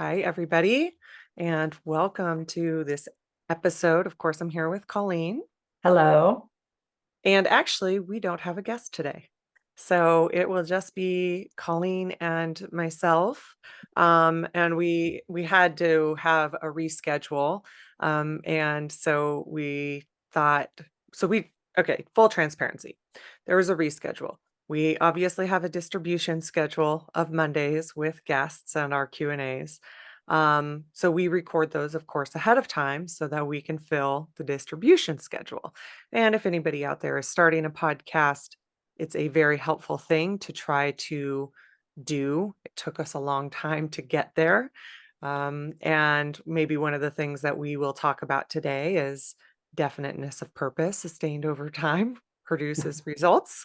Hi, everybody, and welcome to this episode. Of course, I'm here with Colleen, Hello. and actually, we don't have a guest today. So it will just be Colleen and myself. And we had to have a reschedule. And so we thought, so we okay, full transparency. There was a reschedule. We obviously have a distribution schedule of Mondays with guests and our Q&As. So we record those, of course, ahead of time so that we can fill the distribution schedule. And if anybody out there is starting a podcast, it's a very helpful thing to try to do. It took us a long time to get there. And maybe one of the things that we will talk about today is definiteness of purpose sustained over time produces results.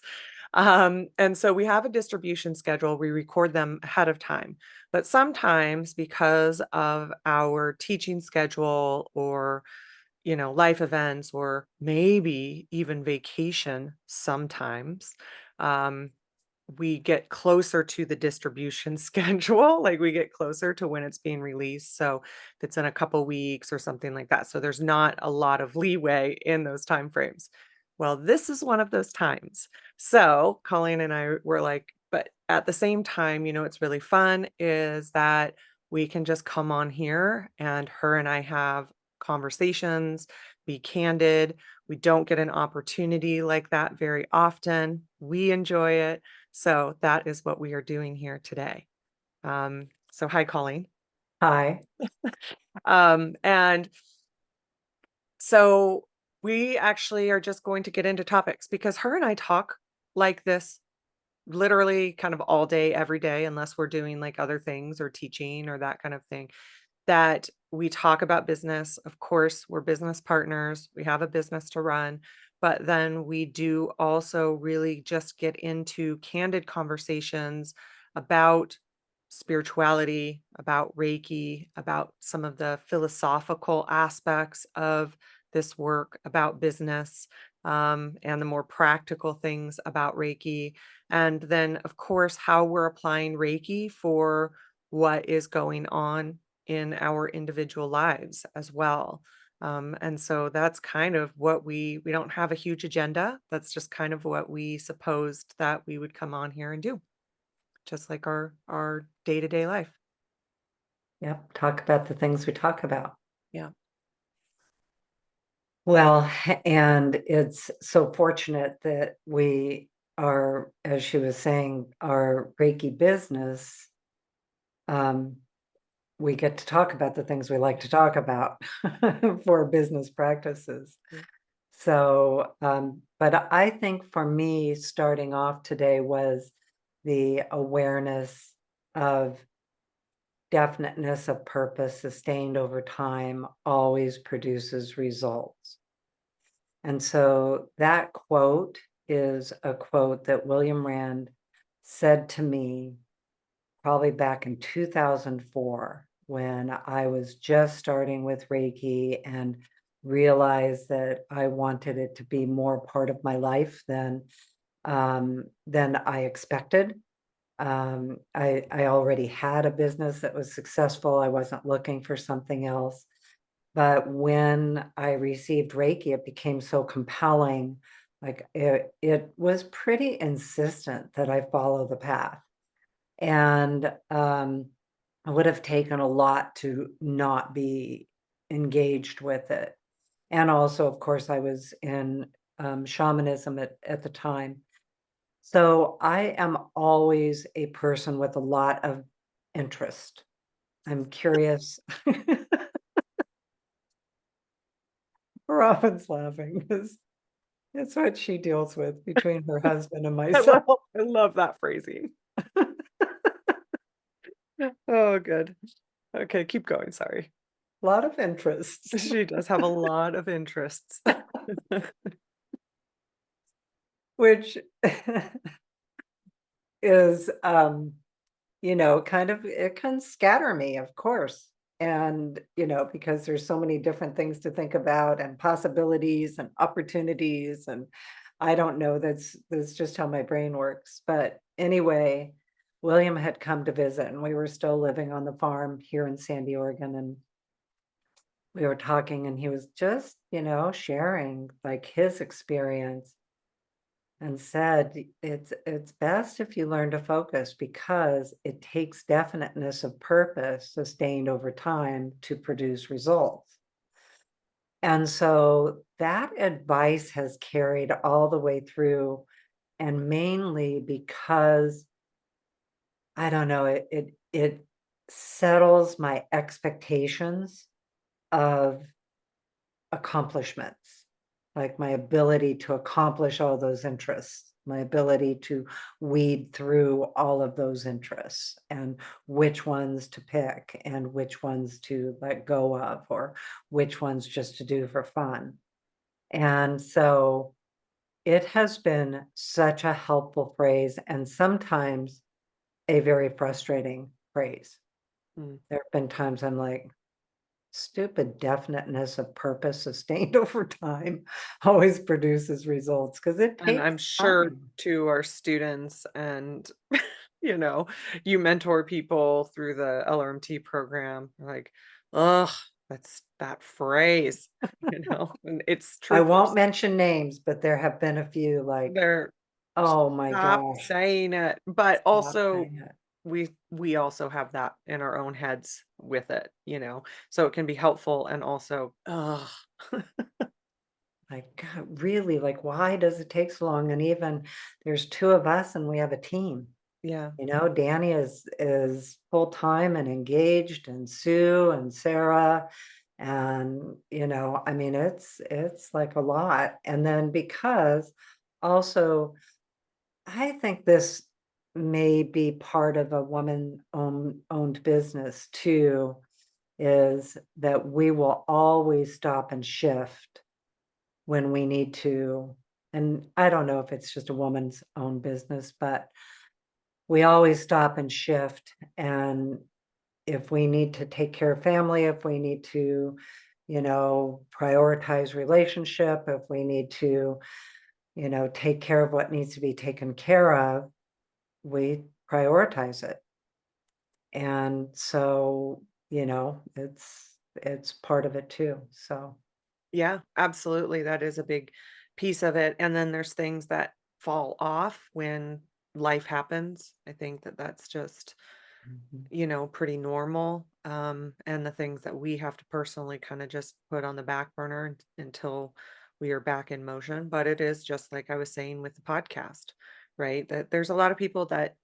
And so we have a distribution schedule, we record them ahead of time. But sometimes, because of our teaching schedule or life events or maybe even vacation sometimes, um, we get closer to the distribution schedule, like we get closer to when it's being released. So if it's in a couple weeks or something like that. So there's not a lot of leeway in those time frames. Well, this is one of those times. So Colleen and I were like, but at the same time, it's really fun is that we can just come on here and her and I have conversations, be candid. We don't get an opportunity like that very often. We enjoy it. So that is what we are doing here today. So hi, Colleen. Hi. And so we actually are just going to get into topics because her and I talk like this literally kind of all day, every day, unless we're doing like other things or teaching or that kind of thing. That we talk about business. Of course, we're business partners. We have a business to run, but then we do also really just get into candid conversations about spirituality, about Reiki, about some of the philosophical aspects of this work, about business, and the more practical things about Reiki. And then, of course, how we're applying Reiki for what is going on in our individual lives as well. And so that's kind of what we don't have a huge agenda. That's just kind of what we supposed that we would come on here and do, just like our day-to-day life. Yep. Talk about the things we talk about. Yeah. Well, and it's so fortunate that we are, as she was saying, our Reiki business. Um, we get to talk about the things we like to talk about for business practices. Mm. So, but I think for me, starting off today was the awareness of definiteness of purpose sustained over time always produces results. And so that quote is a quote that William Rand said to me probably back in 2004 when I was just starting with Reiki and realized that I wanted it to be more part of my life than I expected. I already had a business that was successful. I wasn't looking for something else. But when I received Reiki, it became so compelling. Like it was pretty insistent that I follow the path. And it would have taken a lot to not be engaged with it. And also, of course, I was in shamanism at the time. So I am always a person with a lot of interest. I'm curious. Robin's laughing because it's what she deals with between her husband and I myself. love I love that phrasing. Oh, good. Okay, keep going. Sorry. A lot of interests, She does have a lot of interests. which is, kind of, it can scatter me, of course. And, because there's so many different things to think about and possibilities and opportunities. And I don't know, that's just how my brain works. But anyway, William had come to visit, and we were still living on the farm here in Sandy, Oregon, and we were talking, and he was just, sharing like his experience, and said it's best if you learn to focus because it takes definiteness of purpose sustained over time to produce results. And so that advice has carried all the way through, and mainly because I don't know, it settles my expectations of accomplishments, like my ability to accomplish all those interests, my ability to weed through all of those interests and which ones to pick and which ones to let go of, or which ones just to do for fun. And so it has been such a helpful phrase, and sometimes a very frustrating phrase. Mm. There have been times I'm like, stupid definiteness of purpose sustained over time always produces results because it And takes I'm sure time. to our students and, you know, you mentor people through the LRMT program, like, ugh, that's that phrase, and it's I true. won't mention names, but there have been a few like, They're oh my stop gosh, saying it. But stop also saying it. we also have that in our own heads with it. So it can be helpful and also, ugh. Like, God, really, like, why does it take so long? And even there's two of us and we have a team. Yeah. Danny is full-time and engaged, and Sue and Sarah, and, I mean, it's like a lot. And then because also, I think this may be part of a woman owned business too, is that we will always stop and shift when we need to. And I don't know if it's just a woman's own business, but we always stop and shift. And if we need to take care of family, if we need to, prioritize relationship, if we need to, take care of what needs to be taken care of, we prioritize it. And so, it's part of it too. So, Yeah, absolutely. That is a big piece of it. And then there's things that fall off when life happens. I think that that's just, mhm, pretty normal. And the things that we have to personally kind of just put on the back burner until we are back in motion. But it is just like I was saying with the podcast, right? That there's a lot of people that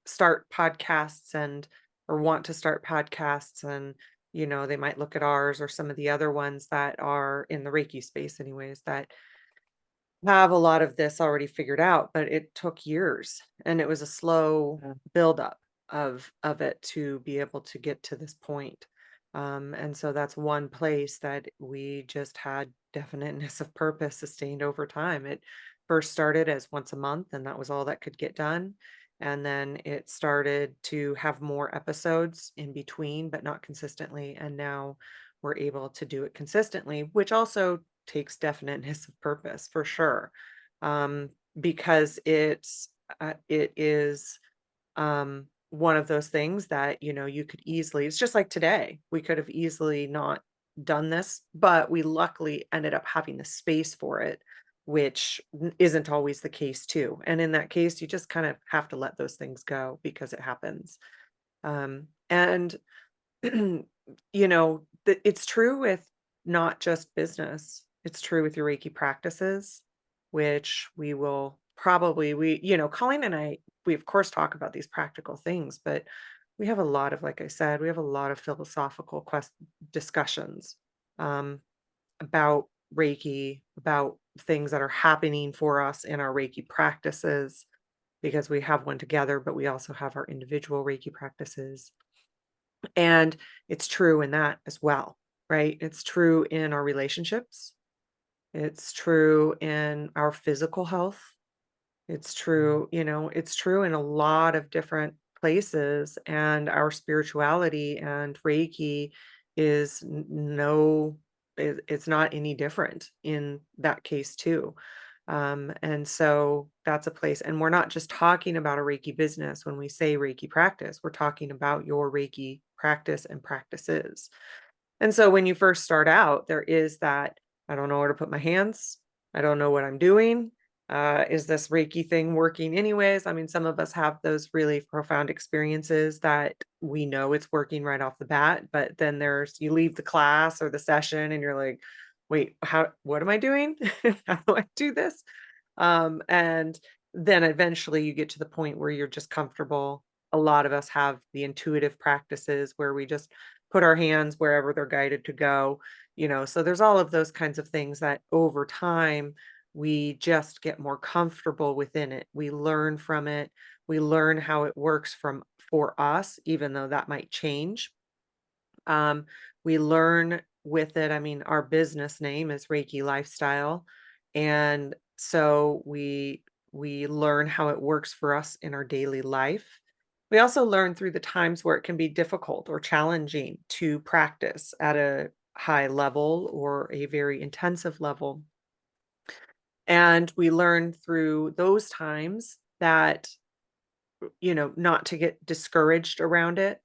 start podcasts and or want to start podcasts and they might look at ours or some of the other ones that are in the Reiki space anyways that have a lot of this already figured out, but it took years and it was a slow uh, buildup of it to be able to get to this point. And so that's one place that we just had definiteness of purpose sustained over time. It first started as once a month, and that was all that could get done. And then it started to have more episodes in between, but not consistently. And now we're able to do it consistently, which also takes definiteness of purpose for sure. Um, because it is one of those things that you could easily, it's just like today, we could have easily not done this, but we luckily ended up having the space for it, which isn't always the case too. And in that case, you just kind of have to let those things go because it happens. And it's true with not just business. It's true with your Reiki practices, which we will probably Colleen and I, we of course talk about these practical things, but we have a lot of, like I said, we have a lot of philosophical discussions um, about Reiki, about things that are happening for us in our Reiki practices, because we have one together, but we also have our individual Reiki practices. And it's true in that as well, right? It's true in our relationships. It's true in our physical health. It's true, it's true in a lot of different places. And our spirituality and Reiki is it's not any different in that case, too. And so that's a place. And we're not just talking about a Reiki business when we say Reiki practice, we're talking about your Reiki practice and practices. And so when you first start out, there is that, I don't know where to put my hands. I don't know what I'm doing. Is this Reiki thing working anyways? I mean, some of us have those really profound experiences that we know it's working right off the bat, but then you leave the class or the session and you're like, wait, what am I doing? How do I do this? And then eventually you get to the point where you're just comfortable. A lot of us have the intuitive practices where we just put our hands wherever they're guided to go, so there's all of those kinds of things that over time we just get more comfortable within it. We learn from it. We learn how it works for us, even though that might change. Um, we learn with it. I mean, our business name is Reiki Lifestyle. And so we learn how it works for us in our daily life. We also learn through the times where it can be difficult or challenging to practice at a high level or a very intensive level. And we learn through those times that, not to get discouraged around it,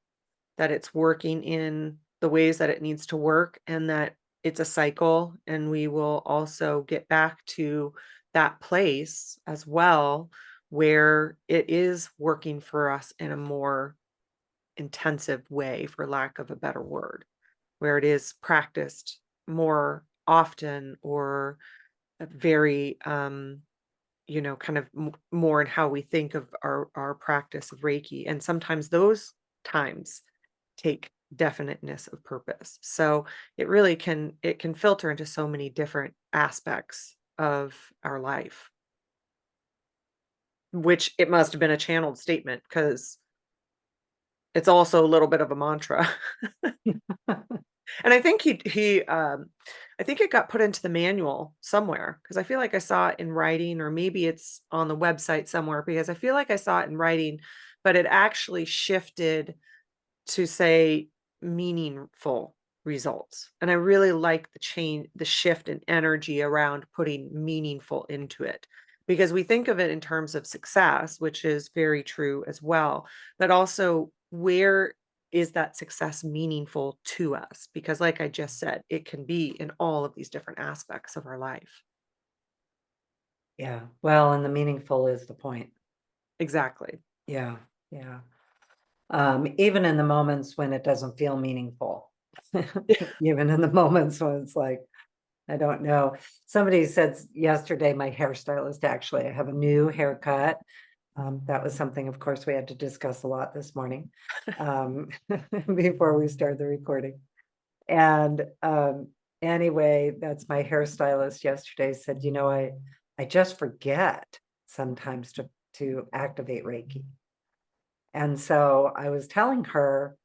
that it's working in the ways that it needs to work and that it's a cycle, and we will also get back to that place as well where it is working for us in a more intensive way, for lack of a better word, where it is practiced more often or very kind of more in how we think of our practice of Reiki. And sometimes those times take definiteness of purpose. So it can filter into so many different aspects of our life, which it must have been a channeled statement because it's also a little bit of a mantra. And I think I think it got put into the manual somewhere because I feel like I saw it in writing, or maybe it's on the website somewhere because I feel like I saw it in writing, but it actually shifted to say meaningful results. And I really like the shift in energy around putting meaningful into it because we think of it in terms of success, which is very true as well, but also where is that success meaningful to us? Because, like I just said, it can be in all of these different aspects of our life. Yeah. Well, and the meaningful is the point. Exactly. Yeah. Yeah. Even in the moments when it doesn't feel meaningful, even in the moments when it's like, I don't know. Somebody said yesterday, my hairstylist, actually, I have a new haircut. That was something, of course, we had to discuss a lot this morning, before we started the recording. And anyway, that's my hairstylist yesterday said, I just forget sometimes to activate Reiki. And so I was telling her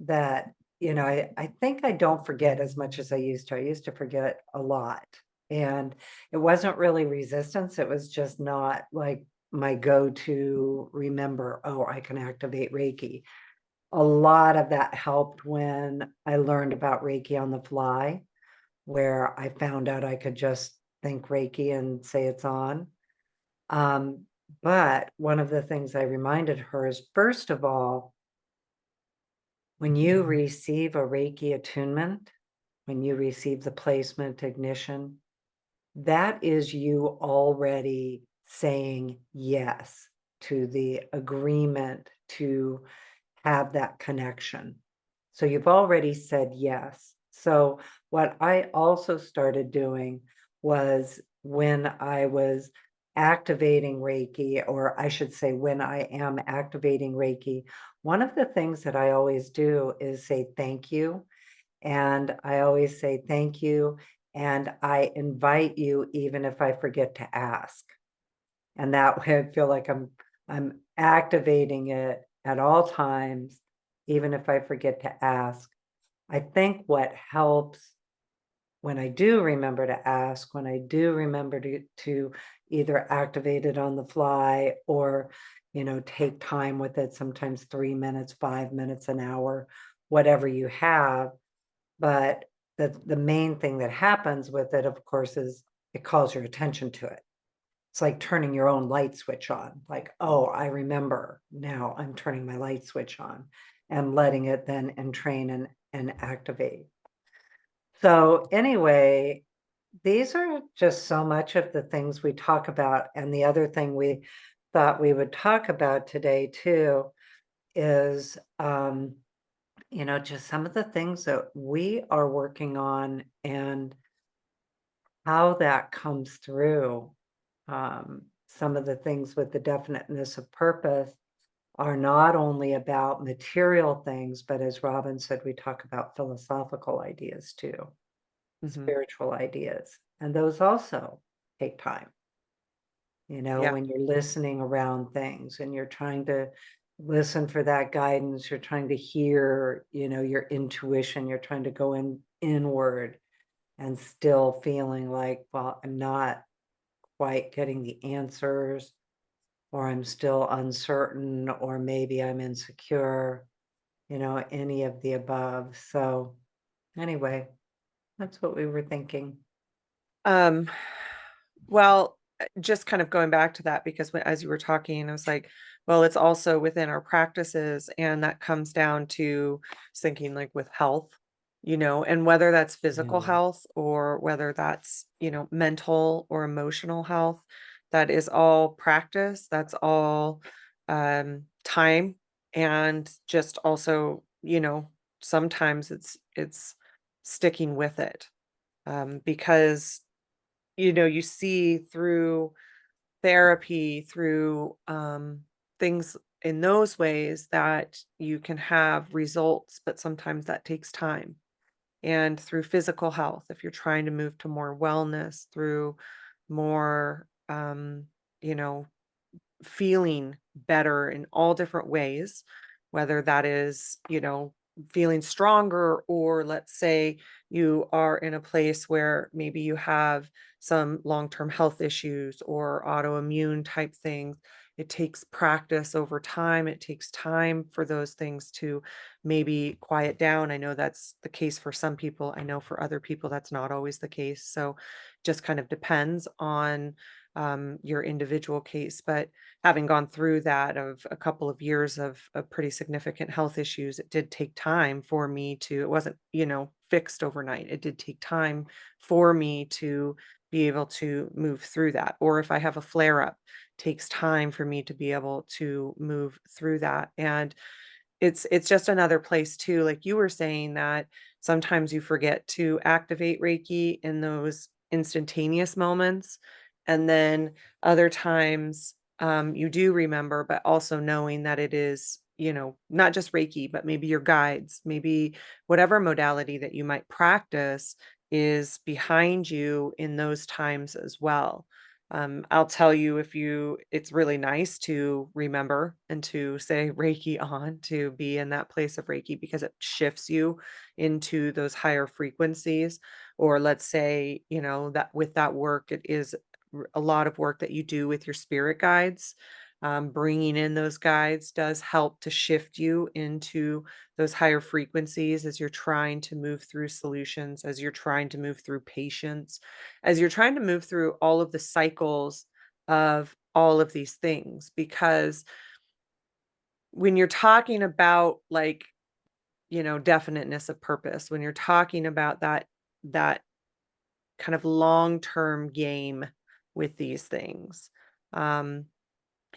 that, I think I don't forget as much as I used to. I used to forget a lot. And it wasn't really resistance. It was just not like my go-to remember, oh, I can activate Reiki. A lot of that helped when I learned about Reiki on the fly, where I found out I could just think Reiki and say it's on. Um, but one of the things I reminded her is, first of all, when you receive a Reiki attunement, when you receive the placement ignition, that is you already saying yes to the agreement to have that connection. So you've already said yes. So what I also started doing was when I was activating Reiki, or I should say, when I am activating Reiki, one of the things that I always do is say thank you. And I always say thank you. And I invite you, even if I forget to ask. And that way I feel like I'm activating it at all times, even if I forget to ask. I think what helps when I do remember to ask, when I do remember to either activate it on the fly or, take time with it, sometimes 3 minutes, 5 minutes, an hour, whatever you have. But the main thing that happens with it, of course, is it calls your attention to it. It's like turning your own light switch on, like, oh, I remember now I'm turning my light switch on and letting it then entrain and activate. So anyway, these are just so much of the things we talk about. And the other thing we thought we would talk about today too is, just some of the things that we are working on and how that comes through. Some of the things with the definiteness of purpose are not only about material things, but as Robin said, we talk about philosophical ideas too, Mhm. spiritual ideas, and those also take time. Yeah. When you're listening around things and you're trying to listen for that guidance, you're trying to hear, your intuition, you're trying to go inward and still feeling like, well, I'm not quite getting the answers, or I'm still uncertain, or maybe I'm insecure, any of the above. So, anyway, that's what we were thinking. Um, well, just kind of going back to that because as you were talking, I was like, well, it's also within our practices, and that comes down to thinking like with health, and whether that's physical Yeah. health or whether that's, mental or emotional health, that is all practice. That's all time, and just also, sometimes it's sticking with it, because you see through therapy, through things in those ways that you can have results, but sometimes that takes time. And through physical health, if you're trying to move to more wellness, through more, you know, feeling better in all different ways, whether that is, feeling stronger, or let's say you are in a place where maybe you have some long term health issues or autoimmune type things. It takes practice over time. It takes time for those things to maybe quiet down. I know that's the case for some people. I know for other people, that's not always the case. So just kind of depends on your individual case. But having gone through that of a couple of years of pretty significant health issues, it did take time for me to, it wasn't, fixed overnight. It did take time for me to be able to move through that. Or if I have a flare up, takes time for me to be able to move through that. And it's just another place too, like you were saying, that sometimes you forget to activate Reiki in those instantaneous moments, and then other times, you do remember, but also knowing that it is, not just Reiki, but maybe your guides, maybe whatever modality that you might practice is behind you in those times as well. I'll tell you, it's really nice to remember and to say Reiki on, to be in that place of Reiki, because it shifts you into those higher frequencies. Or let's say, that with that work, it is a lot of work that you do with your spirit guides. Bringing in those guides does help to shift you into those higher frequencies as you're trying to move through solutions, as you're trying to move through patience, as you're trying to move through all of the cycles of all of these things. Because when you're talking about like, definiteness of purpose, when you're talking about that kind of long-term game with these things, um,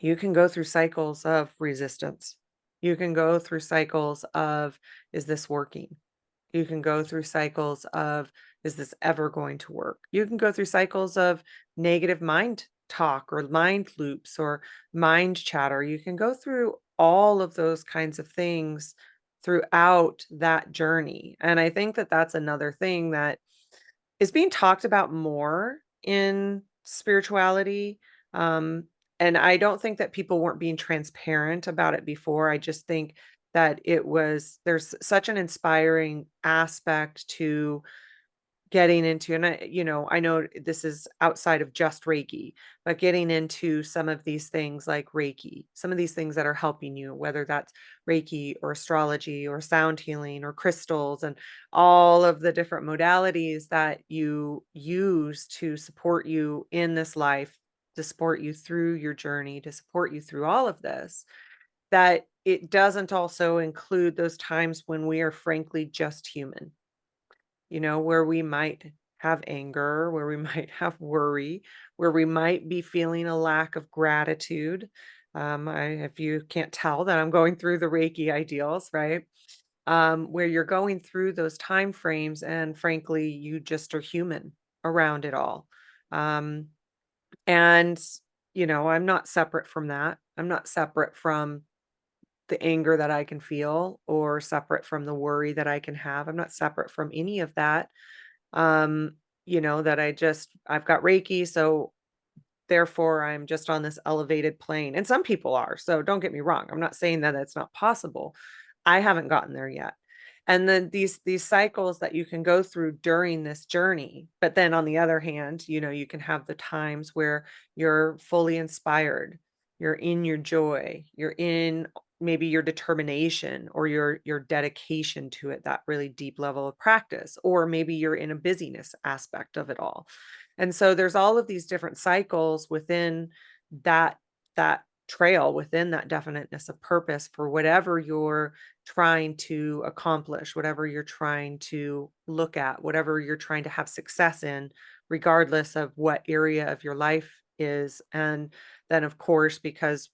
you can go through cycles of resistance. You can go through cycles of, is this working? You can go through cycles of, is this ever going to work? You can go through cycles of negative mind talk or mind loops or mind chatter. You can go through all of those kinds of things throughout that journey. And I think that that's another thing that is being talked about more in spirituality. Um, and I don't think that people weren't being transparent about it before. I just think that there's such an inspiring aspect to getting into, and I know this is outside of just Reiki, but getting into some of these things like Reiki, some of these things that are helping you, whether that's Reiki or astrology or sound healing or crystals, and all of the different modalities that you use to support you in this life, to support you through your journey, to support you through all of this, that it doesn't also include those times when we are frankly just human, where we might have anger, where we might have worry, where we might be feeling a lack of gratitude. If you can't tell that I'm going through the Reiki ideals, right? Where you're going through those time frames and frankly, you just are human around it all. Um, and, I'm not separate from that. I'm not separate from the anger that I can feel or separate from the worry that I can have. I'm not separate from any of that. Um, that I've got Reiki, so therefore I'm just on this elevated plane. And some people are. So don't get me wrong. I'm not saying that it's not possible. I haven't gotten there yet. And then these cycles that you can go through during this journey. But then on the other hand, you can have the times where you're fully inspired, you're in your joy, you're in maybe your determination or your dedication to it, that really deep level of practice, or maybe you're in a busyness aspect of it all. And so there's all of these different cycles within that trail, within that definiteness of purpose for whatever you're trying to accomplish, whatever you're trying to look at, whatever you're trying to have success in, regardless of what area of your life is. And then, of course, because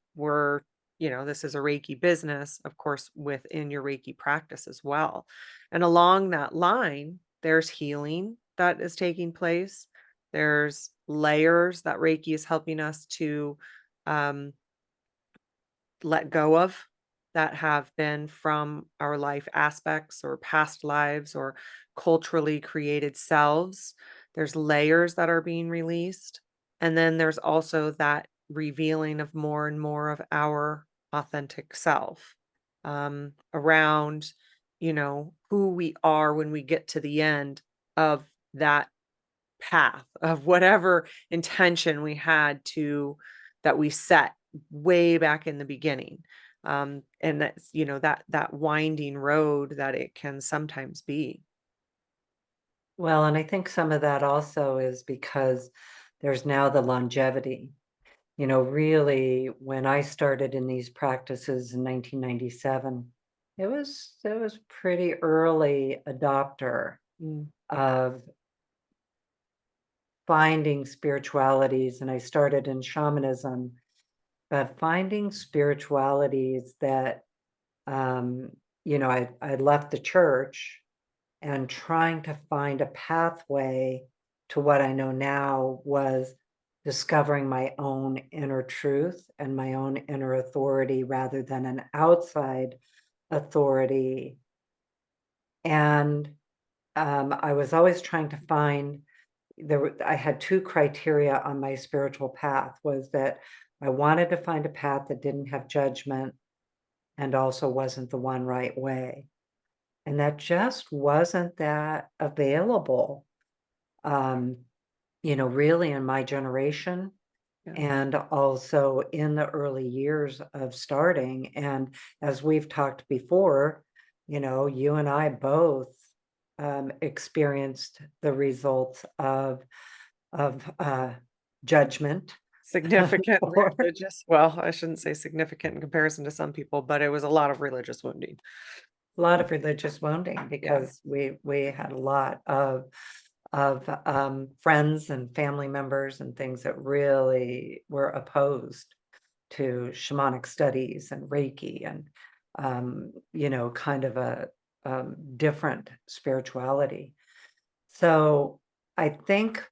this is a Reiki business, of course, within your Reiki practice as well. And along that line, there's healing that is taking place. There's layers that Reiki is helping us to um, let go of that have been from our life aspects or past lives or culturally created selves. There's layers that are being released. And then there's also that revealing of more and more of our authentic self around, who we are when we get to the end of that path of whatever intention we had to that we set way back in the beginning. And that's, that winding road that it can sometimes be. Well, and I think some of that also is because there's now the longevity. Really, when I started in these practices in 1997, it was pretty early adopter Mm, of finding spiritualities, and I started in shamanism, but finding spiritualities that, um, I left the church and trying to find a pathway to what I know now was discovering my own inner truth and my own inner authority rather than an outside authority. And I was always trying to find I had two criteria on my spiritual path was that I wanted to find a path that didn't have judgment and also wasn't the one right way. And that just wasn't that available, um, really in my generation yeah. and also in the early years of starting. And as we've talked before, you and I both experienced the results of judgment. Significant Or religious, well, I shouldn't say significant in comparison to some people, but it was a lot of religious wounding. a lot of religious wounding Yeah. because we had a lot of friends and family members and things that really were opposed to shamanic studies and Reiki and kind of a different spirituality. So I think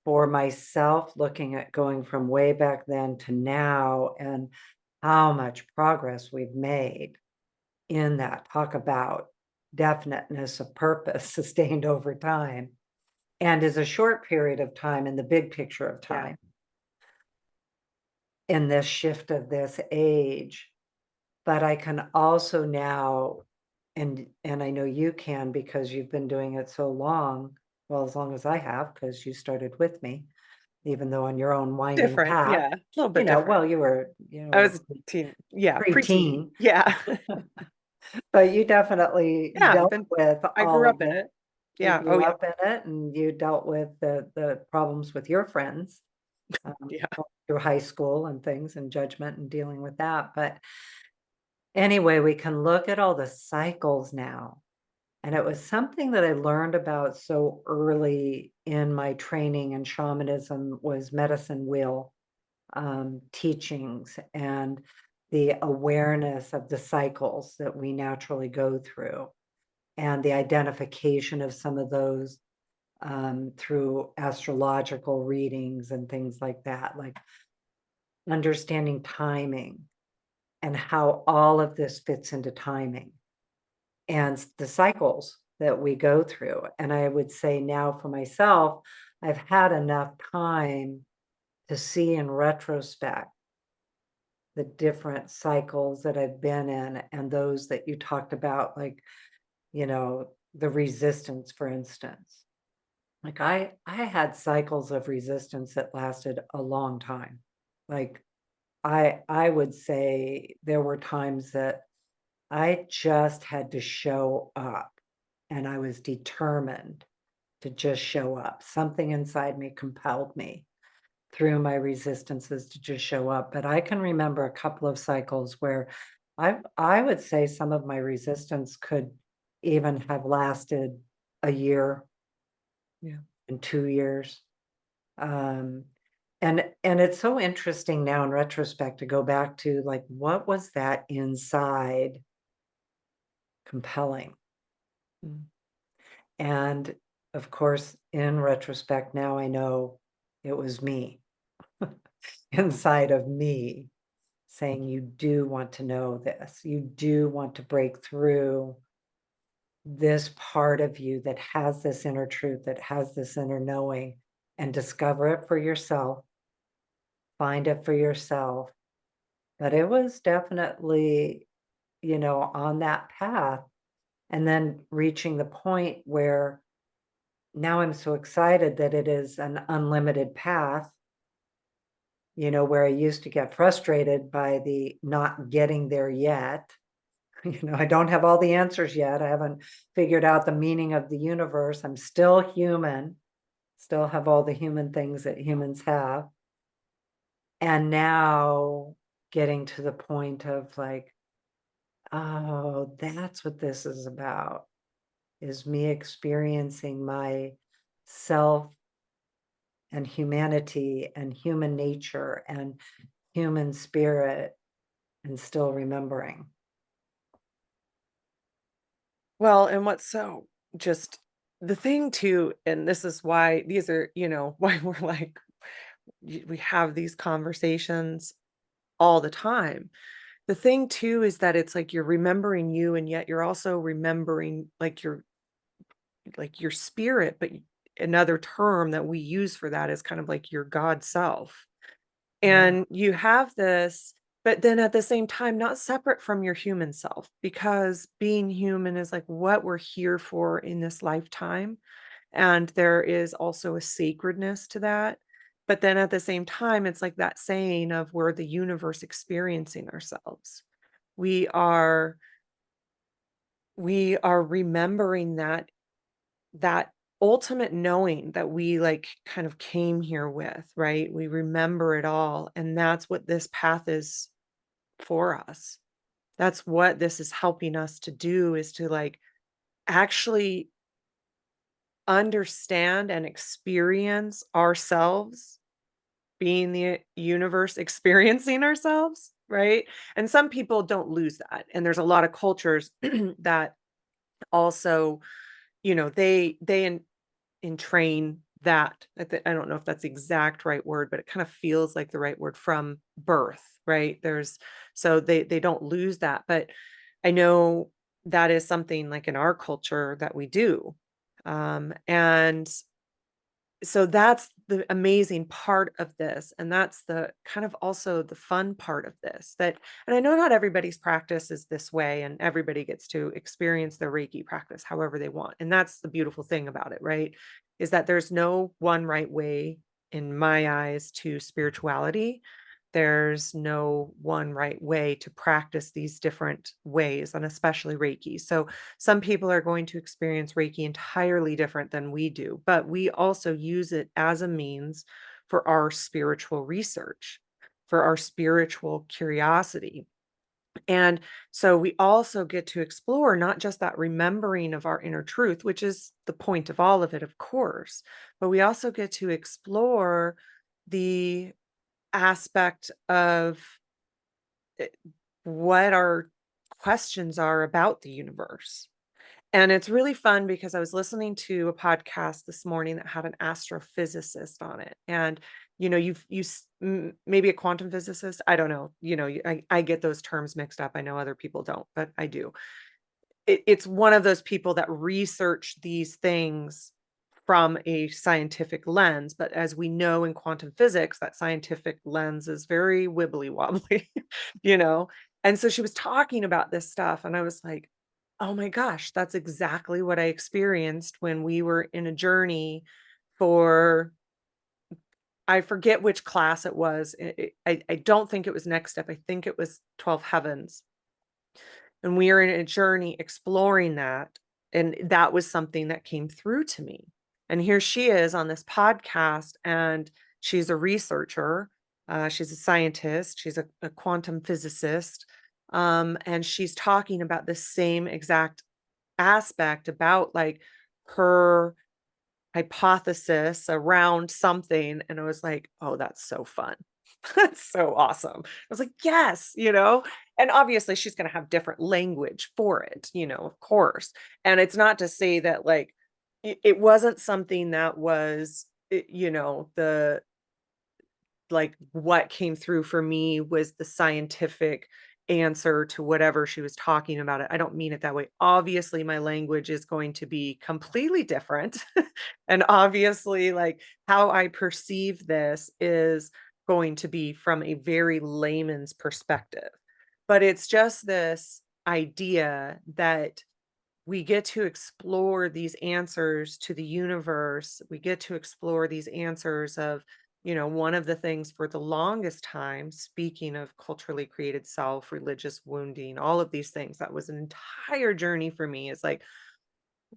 for myself, looking at going from way back then to now and how much progress we've made in that, talk about definiteness of purpose sustained over time and is a short period of time in the big picture of Yeah. time in this shift of this age. But I can also now, and I know you can because you've been doing it so long, well, as long as I have, because you started with me, even though on your own winding Different. path, Yeah. A little bit different. well, I was a teen. Yeah. Preteen. preteen, Yeah. but you definitely Yeah. dealt with I all grew of up in it. it. You Yeah. Oh, grew yeah. up in it and you dealt with the problems with your friends. Um, Yeah. through high school and things and judgment and dealing with that. But anyway, we can look at all the cycles now. And it was something that I learned about so early in my training in shamanism was medicine wheel teachings and the awareness of the cycles that we naturally go through and the identification of some of those through astrological readings and things like that, like understanding timing and how all of this fits into timing and the cycles that we go through. And I would say now for myself, I've had enough time to see in retrospect the different cycles that I've been in and those that you talked about, like, the resistance, for instance. Like I had cycles of resistance that lasted a long time. Like I would say there were times that I just had to show up and I was determined to just show up. Something inside me compelled me through my resistances to just show up. But I can remember a couple of cycles where I would say some of my resistance could even have lasted a year Yeah. and 2 years. Um, and it's so interesting now in retrospect to go back to like what was that inside compelling? Mm. And of course, in retrospect, now I know it was me inside of me saying, you do want to know this. You do want to break through this part of you that has this inner truth, that has this inner knowing, and discover it for yourself, find it for yourself. But it was definitely, on that path. And then reaching the point where now I'm so excited that it is an unlimited path, where I used to get frustrated by the not getting there yet. I don't have all the answers yet. I haven't figured out the meaning of the universe. I'm still human, still have all the human things that humans have. And now getting to the point of like, oh, that's what this is about, is me experiencing my self and humanity and human nature and human spirit and still remembering. Well, and what's so just the thing too, and this is why these are, why we're like, we have these conversations all the time. The thing too is that it's like you're remembering you, and yet you're also remembering like your spirit, but another term that we use for that is kind of like your God self. Yeah. And you have this, but then at the same time, not separate from your human self, because being human is like what we're here for in this lifetime. And there is also a sacredness to that. But then at the same time, it's like that saying of we're the universe experiencing ourselves. We are we are remembering that ultimate knowing that we like kind of came here with, right? We remember it all. And that's what this path is for us. That's what this is helping us to do, is to like actually understand and experience ourselves being the universe experiencing ourselves, right? And some people don't lose that. And there's a lot of cultures that also, they entrain that. I don't know if that's the exact right word, but it kind of feels like the right word from birth, right? So they don't lose that. But I know that is something like in our culture that we do. And so that's the amazing part of this, and that's the kind of also the fun part of this, that and I know not everybody's practice is this way, and everybody gets to experience their Reiki practice however they want, and that's the beautiful thing about it, right? Is that there's no one right way in my eyes to spirituality. There's no one right way to practice these different ways, and especially Reiki. So some people are going to experience Reiki entirely different than we do, but we also use it as a means for our spiritual research, for our spiritual curiosity. And so we also get to explore not just that remembering of our inner truth, which is the point of all of it, of course, but we also get to explore the aspect of what our questions are about the universe. And it's really fun because I was listening to a podcast this morning that had an astrophysicist on it. And, maybe a quantum physicist. I don't know. I get those terms mixed up. I know other people don't, but I do. It's one of those people that research these things from a scientific lens. But as we know in quantum physics, that scientific lens is very wibbly wobbly, you know? And so she was talking about this stuff, and I was like, oh my gosh, that's exactly what I experienced when we were in a journey for, I forget which class it was. I don't think it was Next Step. I think it was 12 Heavens. And we are in a journey exploring that. And that was something that came through to me. And here she is on this podcast, and she's a researcher. She's a scientist. She's a quantum physicist. And she's talking about the same exact aspect about like her hypothesis around something. And I was like, oh, that's so fun. That's so awesome. I was like, yes, and obviously she's going to have different language for it, of course. And it's not to say that like it wasn't something that was, the like what came through for me was the scientific answer to whatever she was talking about. It, I don't mean it that way. Obviously my language is going to be completely different. And obviously like how I perceive this is going to be from a very layman's perspective. But it's just this idea that we get to explore these answers to the universe. We get to explore these answers of, one of the things for the longest time, speaking of culturally created self, religious wounding, all of these things, that was an entire journey for me. Is like,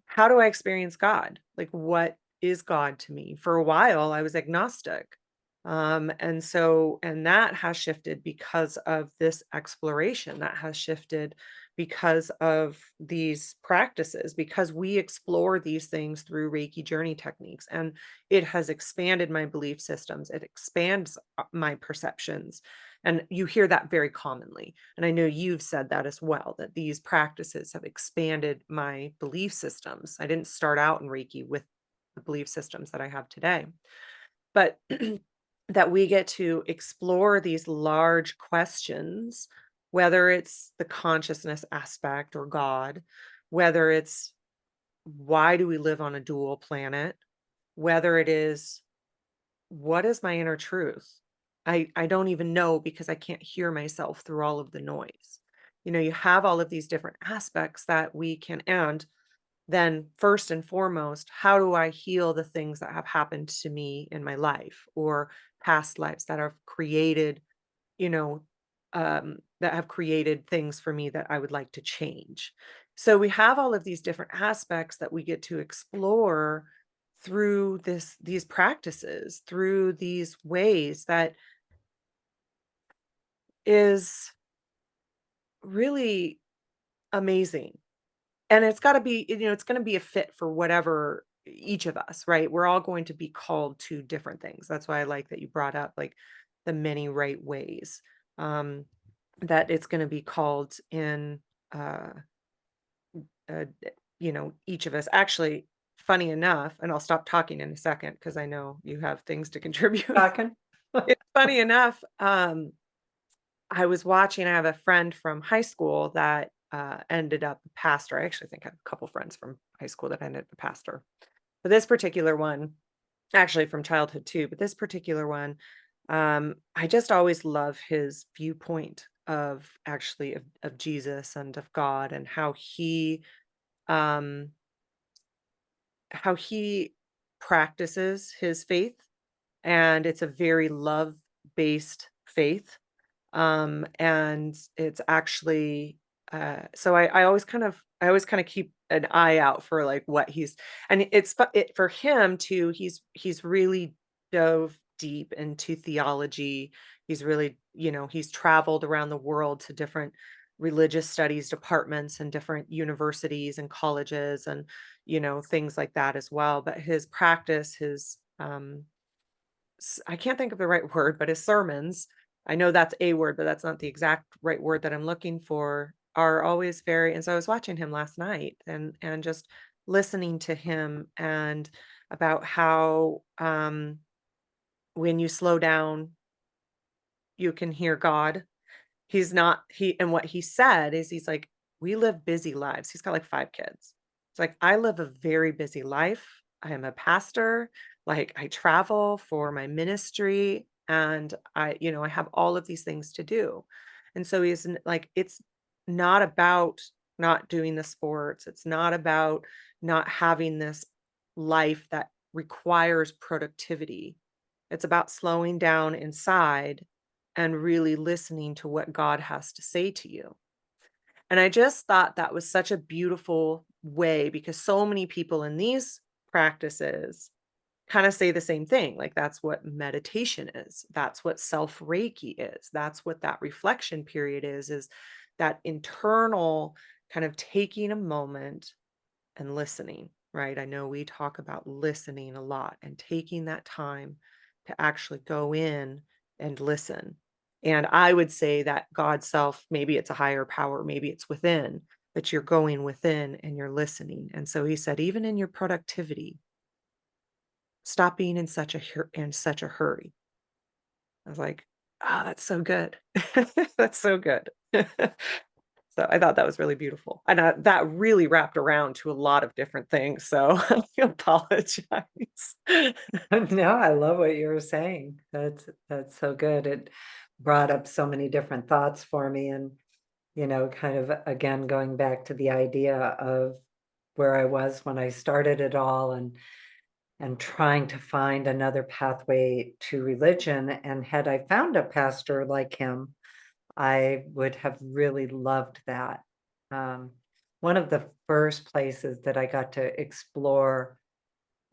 how do I experience God? Like, what is God to me? For a while, I was agnostic. And that has shifted because of this exploration, that has shifted because of these practices, because we explore these things through Reiki journey techniques. And it has expanded my belief systems. It expands my perceptions. And you hear that very commonly. And I know you've said that as well, that these practices have expanded my belief systems. I didn't start out in Reiki with the belief systems that I have today, but that we get to explore these large questions, whether it's the consciousness aspect or God, whether it's why do we live on a dual planet, whether it is what is my inner truth? I don't even know because I can't hear myself through all of the noise. You have all of these different aspects that we can, and then first and foremost, how do I heal the things that have happened to me in my life or past lives that have created, you know, that have created things for me that I would like to change. So we have all of these different aspects that we get to explore through these practices, through these ways that is really amazing. And it's got to be, it's going to be a fit for whatever each of us, right? We're all going to be called to different things. That's why I like that you brought up like the many right ways. Um, that it's going to be called in, uh, uh, each of us. Actually, funny enough, and I'll stop talking in a second because I know you have things to contribute. Talking. It's funny enough. I was watching, I have a friend from high school that ended up a pastor. I actually think I have a couple friends from high school that ended up a pastor. But this particular one, actually from childhood too, but this particular one, I just always love his viewpoint of actually of Jesus and of God, and um how he practices his faith. And it's a very love based faith. And it's actually, so I always kind of keep an eye out for like what he's, and it's for him too. He's really dove deep into theology. He's really, he's traveled around the world to different religious studies departments and different universities and colleges and, things like that as well. But his practice, I can't think of the right word, but his sermons, I know that's a word, but that's not the exact right word that I'm looking for, are always very, and so I was watching him last night and just listening to him and about how when you slow down, you can hear God. He's not he and what he said is he's like, "We live busy lives." He's got, like, 5 kids. It's like, "I live a very busy life. I am a pastor, like, I travel for my ministry, and I have all of these things to do." And so he's n like, it's not about not doing the sports. It's not about not having this life that requires productivity. It's about slowing down inside and really listening to what God has to say to you. And I just thought that was such a beautiful way because so many people in these practices kind of say the same thing. Like that's what meditation is. That's what self Reiki is. That's what that reflection period is that internal kind of taking a moment and listening, right? I know we talk about listening a lot and taking that time to actually go in and listen. And I would say that God self, maybe it's a higher power, maybe it's within, but you're going within and you're listening. And so he said, even in your productivity, stop being in such a hurry. I was like, oh, that's so good. That's so good. So I thought that was really beautiful. And that really wrapped around to a lot of different things. So I apologize. No, I love what you were saying. That's so good. It brought up so many different thoughts for me and, kind of again going back to the idea of where I was when I started it all and trying to find another pathway to religion. And had I found a pastor like him, I would have really loved that. Um, one of the first places that I got to explore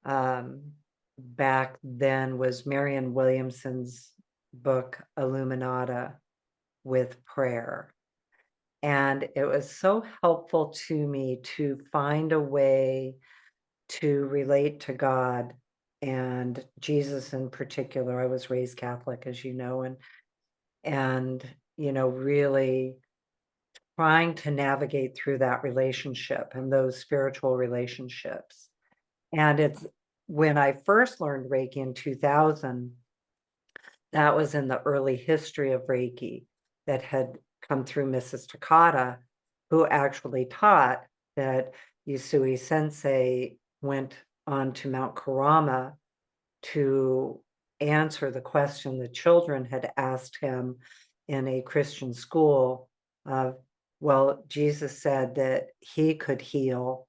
um, back then was Marianne Williamson's book Illuminata with Prayer. And it was so helpful to me to find a way to relate to God and Jesus in particular. I was raised Catholic, as you know, and really trying to navigate through that relationship and those spiritual relationships. And it's when I first learned Reiki in 2000, that was in the early history of Reiki that had come through Mrs. Takata, who actually taught that Yusui Sensei went on to Mount Karama to answer the question the children had asked him in a Christian school. Well, Jesus said that he could heal,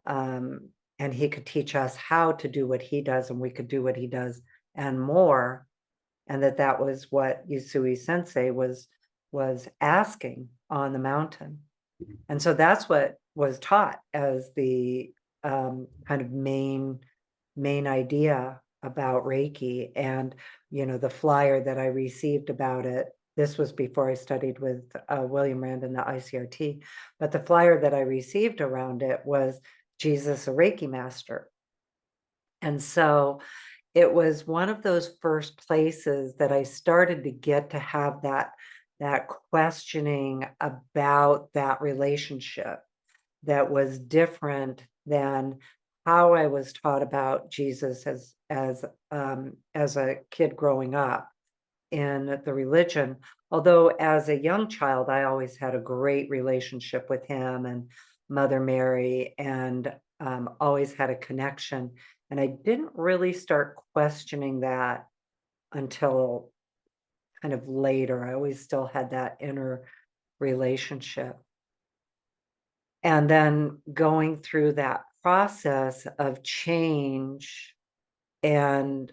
um, and he could teach us how to do what he does, and we could do what he does and more. And that was what Yusui Sensei was asking on the mountain. And so that's what was taught as the kind of main idea about Reiki. And the flyer that I received about it. This was before I studied with William Rand in the ICRT, but the flyer that I received around it was Jesus, a Reiki master. And so it was one of those first places that I started to get to have that questioning about that relationship that was different than how I was taught about Jesus as a kid growing up in the religion. Although as a young child, I always had a great relationship with him and Mother Mary, and always had a connection. And I didn't really start questioning that until kind of later. I always still had that inner relationship. And then going through that process of change and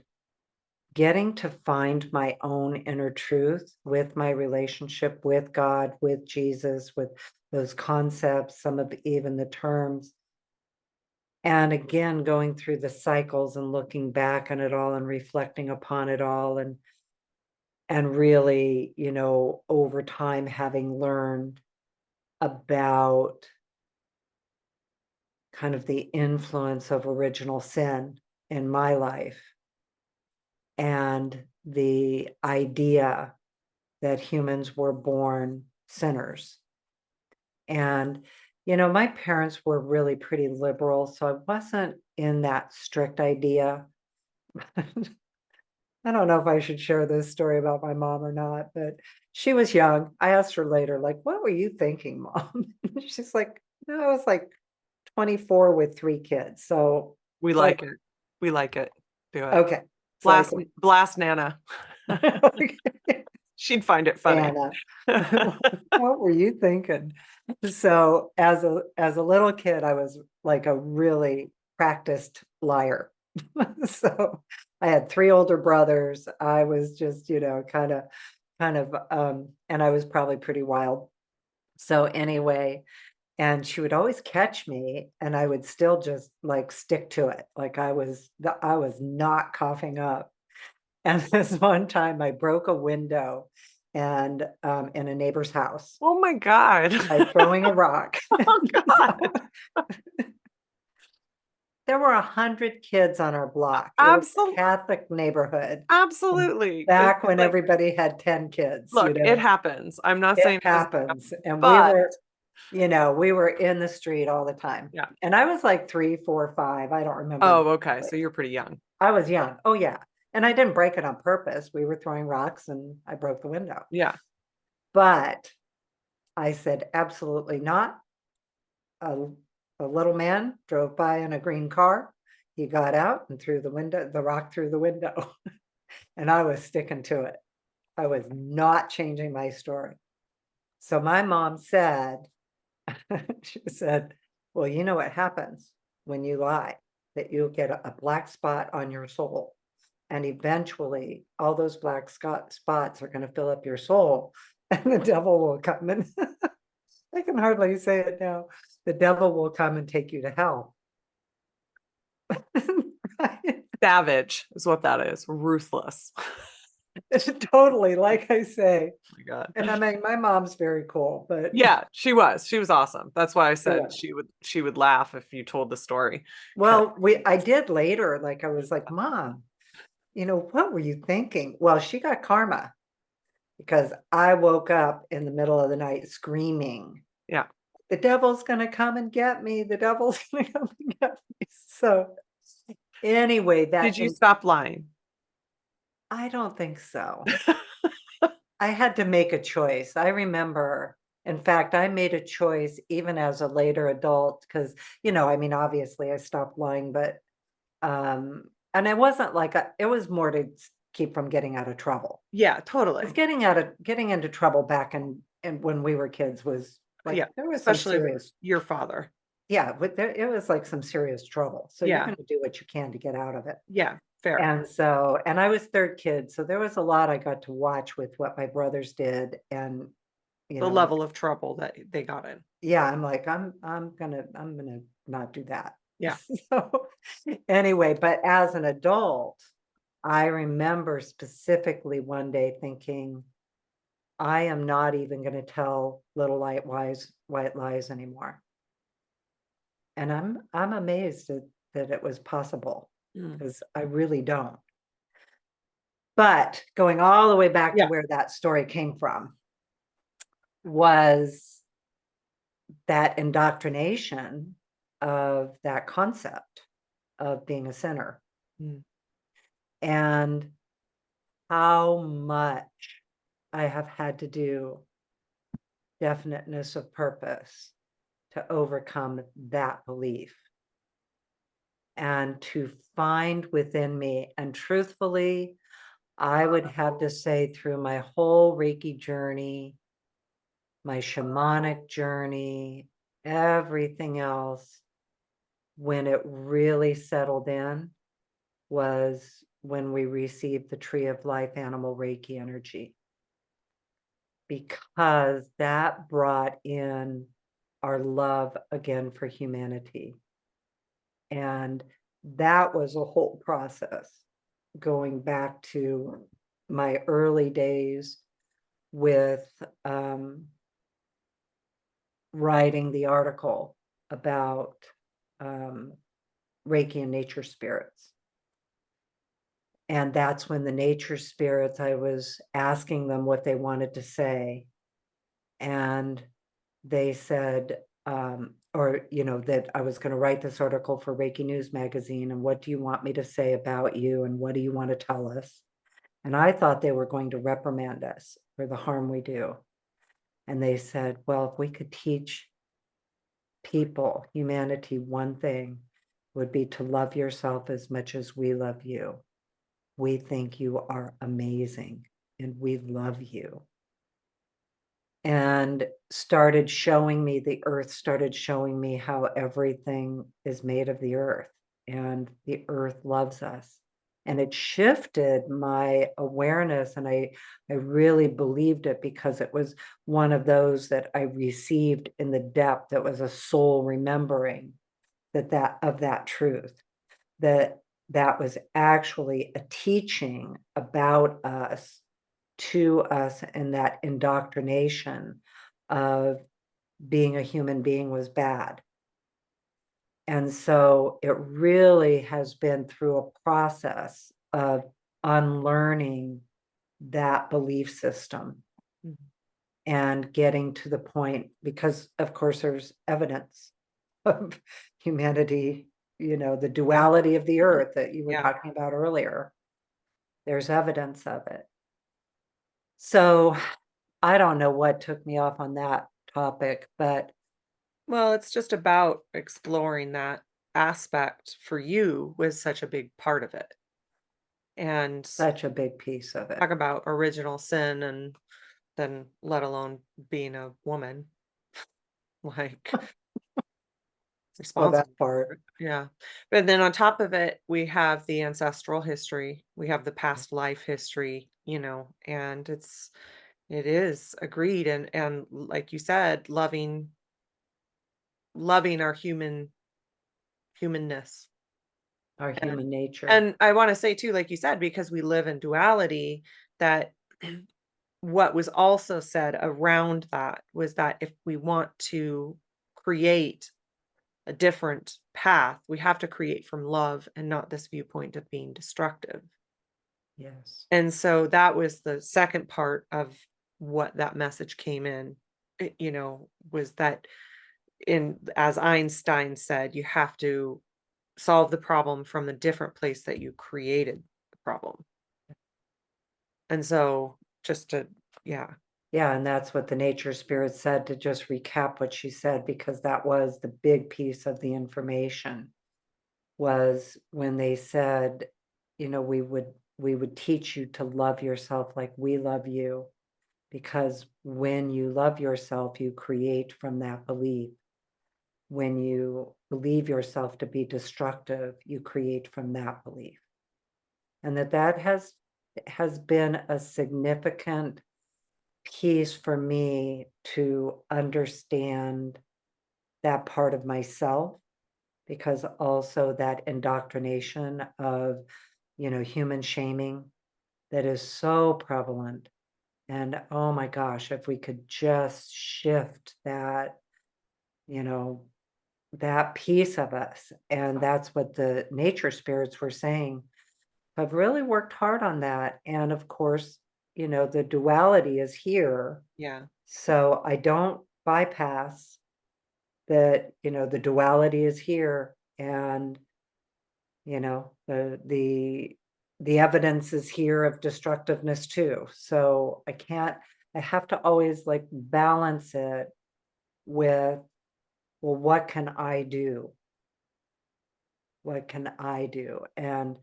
getting to find my own inner truth with my relationship with God, with Jesus, with those concepts, some of even the terms, And again, going through the cycles and looking back on it all and reflecting upon it all, and really, over time having learned about kind of the influence of original sin in my life, and the idea that humans were born sinners. And, my parents were really pretty liberal, so I wasn't in that strict idea. I don't know if I should share this story about my mom or not, but she was young. I asked her later, like, what were you thinking, Mom? She's like, no, I was like 24 with 3 kids. So We it's like, like it. We like it. Do it. okay. It's like, Blast Nana. She'd find it funny. Anna, what were you thinking? So as a little kid, I was like a really practiced liar. So I had 3 older brothers. I was just, and I was probably pretty wild. So anyway, and she would always catch me, and I would still just like stick to it. Like I was not coughing up. And this one time I broke a window and in a neighbor's house Oh my God. by throwing a rock. Oh God. There were 100 kids on our block. It was a Absolutely. Catholic neighborhood Absolutely. It's back when like, everybody had 10 kids, look, it happens. I'm not It saying it doesn't happen, happens. And but we were in the street all the time. yeah. And I was like 3, 4, 5. I don't remember. Oh, okay. So exactly. you're pretty young. I was young. Oh, yeah. And I didn't break it on purpose. We were throwing rocks and I broke the window. Yeah. But I said, absolutely not. A, a little man drove by in a green car. He got out and threw the rock through the window. And I was sticking to it. I was not changing my story. So my mom said, she said, well, you know what happens when you lie, that you'll get a black spot on your soul. And eventually all those spots are going to fill up your soul and the devil will come and I can hardly say it now. The devil will come and take you to hell. Right? Savage is what that is. Ruthless. It's totally, like I say. Oh my God. And I mean, my mom's very cool, but Yeah, she was. She was awesome. That's why I it said was. she would laugh if you told the story. 'Cause Well, I did later, like I was like, Mom, what were you thinking? Well, she got karma because I woke up in the middle of the night screaming, yeah. the devil's gonna come and get me. The devil's gonna come and get me. So anyway, Did you stop lying? I don't think so. I had to make a choice. I remember, in fact, I made a choice even as a later adult because, I mean, obviously I stopped lying, but and it wasn't like it was more to keep from getting out of trouble. Yeah, Because totally. getting into trouble back and when we were kids was like Yeah, there was some especially with serious, your father. yeah, but it was like some serious trouble. So you're Yeah. going to do what you can to get out of it. Yeah, fair. And I was third kid, so there was a lot I got to watch with what my brothers did, and you The know, level of trouble that they got in. yeah, I'm like, I'm gonna not do that. Yeah. So anyway, but as an adult, I remember specifically one day thinking, I am not even going to tell little white lies anymore. And I'm amazed that it was possible Mm. because I really don't. But going all the way back to Yeah. where that story came from was that indoctrination of that concept of being a sinner Mm. and how much I have had to do definiteness of purpose to overcome that belief and to find within me. And truthfully, I would have to say through my whole Reiki journey, my shamanic journey, everything else, when it really settled in was when we received the Tree of Life Animal Reiki energy, because that brought in our love again for humanity. And that was a whole process going back to my early days with writing the article about um, Reiki and nature spirits. And that's when the nature spirits, I was asking them what they wanted to say. And they said, that I was going to write this article for Reiki News magazine. And what do you want me to say about you? And what do you want to tell us? And I thought they were going to reprimand us for the harm we do. And they said, well, if we could teach people, humanity, one thing would be to love yourself as much as we love you. We think you are amazing and we love you. And started showing me the earth, started showing me how everything is made of the earth and the earth loves us. And it shifted my awareness, and I really believed it because it was one of those that I received in the depth. That was a soul remembering that of that truth, that was actually a teaching about us to us, and that indoctrination of being a human being was bad. And so it really has been through a process of unlearning that belief system Mhm. and getting to the point, because of course there's evidence of humanity, the duality of the earth that you were Yeah. talking about earlier. There's evidence of it. So I don't know what took me off on that topic, but Well, it's just about exploring that aspect for you was such a big part of it. And such a big piece of it. talk about original sin and then let alone being a woman, like Well, that responsible for part. it. Yeah. But then on top of it, we have the ancestral history, we have the past life history, and it is agreed and like you said, loving our humanness. Our And human nature. and I wanna say too, like you said, because we live in duality, that what was also said around that was that if we want to create a different path, we have to create from love and not this viewpoint of being destructive. Yes. And so that was the second part of what that message came in, was that in as Einstein said, you have to solve the problem from the different place that you created the problem. And so just to yeah. Yeah, and that's what the nature spirit said, to just recap what she said, because that was the big piece of the information, was when they said, we would teach you to love yourself like we love you, because when you love yourself, you create from that belief. When you believe yourself to be destructive, you create from that belief. And that has been a significant piece for me to understand that part of myself, because also that indoctrination of, human shaming that is so prevalent. And oh my gosh, if we could just shift that, you know, that piece of us. And that's what the nature spirits were saying. I've really worked hard on that. And of course, the duality is here. Yeah. So I don't bypass that, the duality is here. And, the evidence is here of destructiveness too. So I have to always like balance it with, well, what can I do? What can I do? And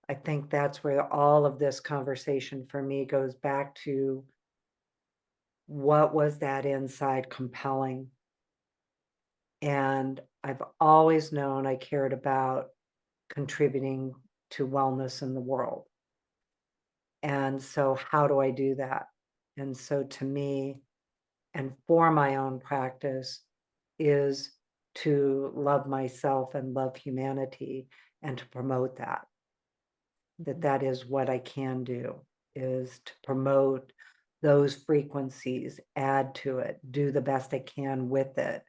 I think that's where all of this conversation for me goes back to, what was that inside compelling? And I've always known I cared about contributing to wellness in the world. And so, how do I do that? And so, to me, and for my own practice, is to love myself and love humanity and to promote that. That is what I can do, is to promote those frequencies, add to it, do the best I can with it.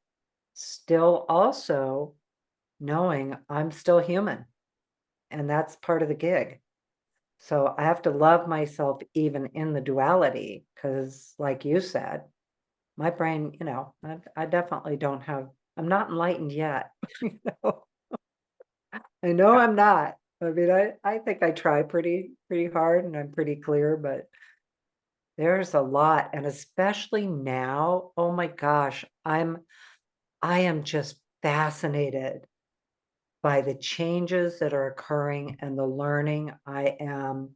Still also knowing I'm still human, and that's part of the gig. So I have to love myself even in the duality, because like you said, my brain, I definitely don't have, I'm not enlightened yet. You know, I know Yeah. I'm not. I mean, I think I try pretty hard and I'm pretty clear, but there's a lot. And especially now, oh my gosh, I am just fascinated by the changes that are occurring and the learning I am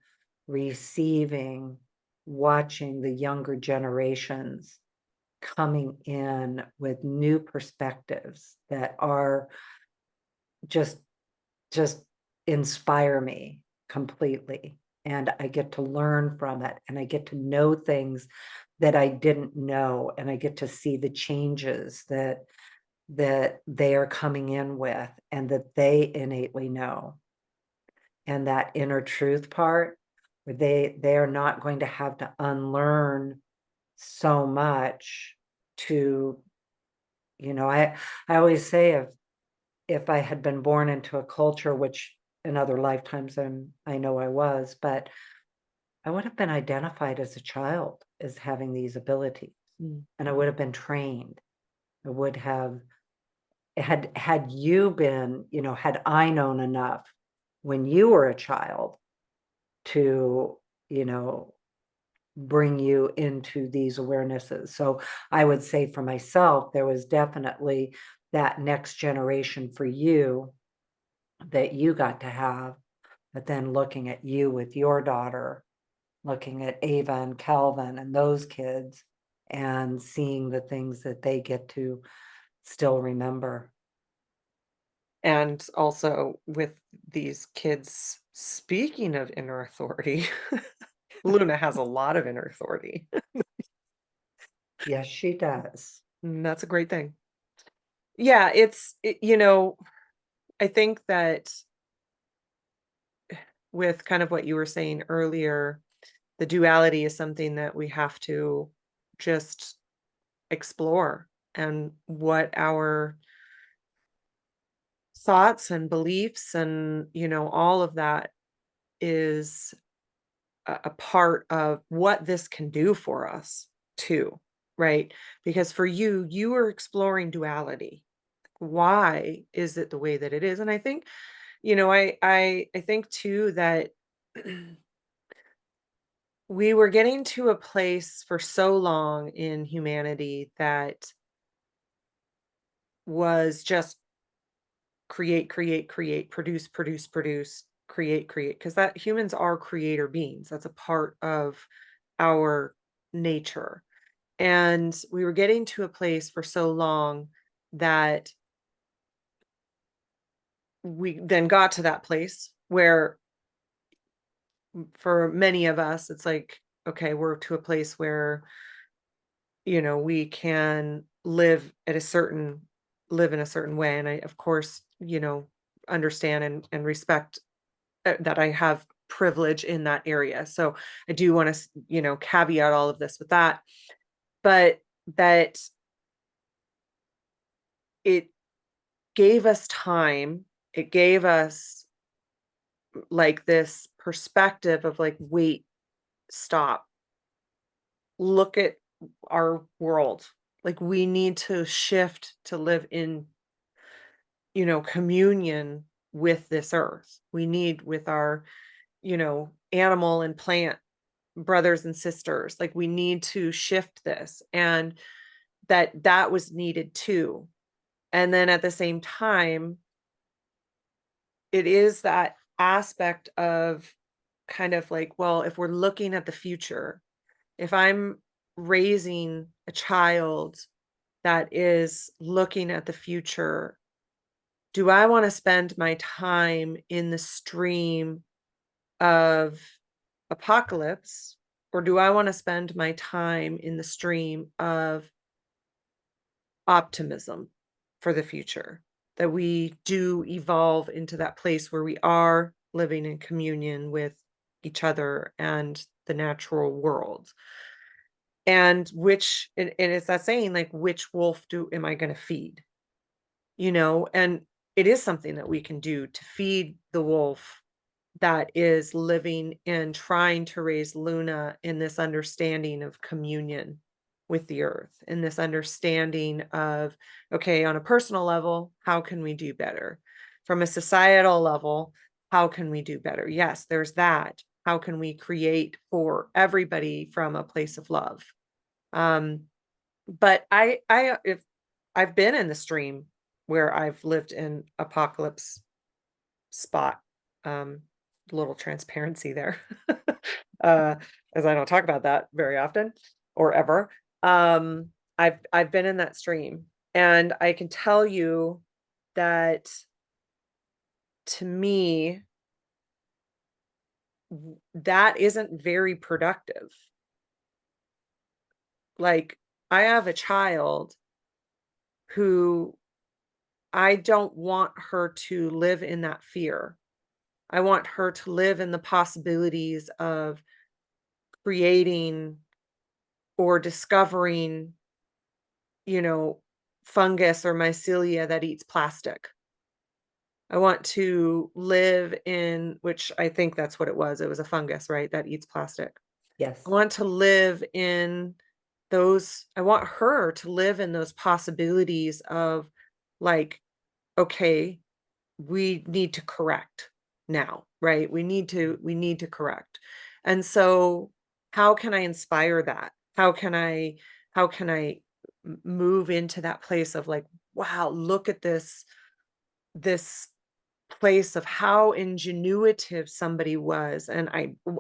receiving, watching the younger generations coming in with new perspectives that are just just inspire me completely. And I get to learn from it and I get to know things that I didn't know, and I get to see the changes that they are coming in with and that they innately know. And that inner truth part, where they are not going to have to unlearn so much to, I always say, if I had been born into a culture, which in other lifetimes I know I was, but I would have been identified as a child as having these abilities, Mm. and I would have been trained. I would have had you been, had I known enough when you were a child to, you know, bring you into these awarenesses. So I would say for myself, there was definitely that next generation for you that you got to have, but then looking at you with your daughter, looking at Ava and Calvin and those kids, and seeing the things that they get to still remember. And also with these kids, speaking of inner authority, Luna has a lot of inner authority. Yes, she does. And that's a great thing. Yeah, I think that with kind of what you were saying earlier, the duality is something that we have to just explore, and what our thoughts and beliefs and, all of that is a part of what this can do for us too, right? Because for you, you were exploring duality. Why is it the way that it is? And I think, I think too that we were getting to a place for so long in humanity that was just create, create, create, produce, produce, produce, create, create, because that humans are creator beings. That's a part of our nature. And we were getting to a place for so long that we then got to that place where for many of us, it's like, okay, we're to a place where, we can live in a certain way. And I, of course, understand and respect that I have privilege in that area. So I do want to, caveat all of this with that, but that it gave us time. It gave us like this perspective of like, wait, stop, look at our world. Like we need to shift to live in, communion with this earth. We need with our, animal and plant brothers and sisters. Like we need to shift this, and that was needed too. And then at the same time, it is that aspect of kind of like, well, if we're looking at the future, if I'm raising a child that is looking at the future, do I want to spend my time in the stream of apocalypse, or do I want to spend my time in the stream of optimism? for the future, that we do evolve into that place where we are living in communion with each other and the natural world. And and it's that saying, like, which wolf do am I going to feed? And it is something that we can do to feed the wolf that is living and trying to raise Luna in this understanding of communion with the earth, in this understanding of, okay, on a personal level, how can we do better? From a societal level, how can we do better? Yes, there's that. How can we create for everybody from a place of love? Um, but if I've been in the stream where I've lived in apocalypse spot. Um, little transparency there. uh, as I don't talk about that very often or ever. Um, I've been in that stream, and I can tell you that to me, that isn't very productive. Like, I have a child who I don't want her to live in that fear. I want her to live in the possibilities of creating or discovering, you know, fungus or mycelia that eats plastic. I want to live in, which I think that's what it was. It was a fungus, right? That eats plastic. I Yes. want to live in I want her to live in those possibilities of, like, okay, we need to correct now, right? We need to correct. And so how can I inspire that? How can I move into that place of, like, wow, look at this place of how ingenuitive somebody was. And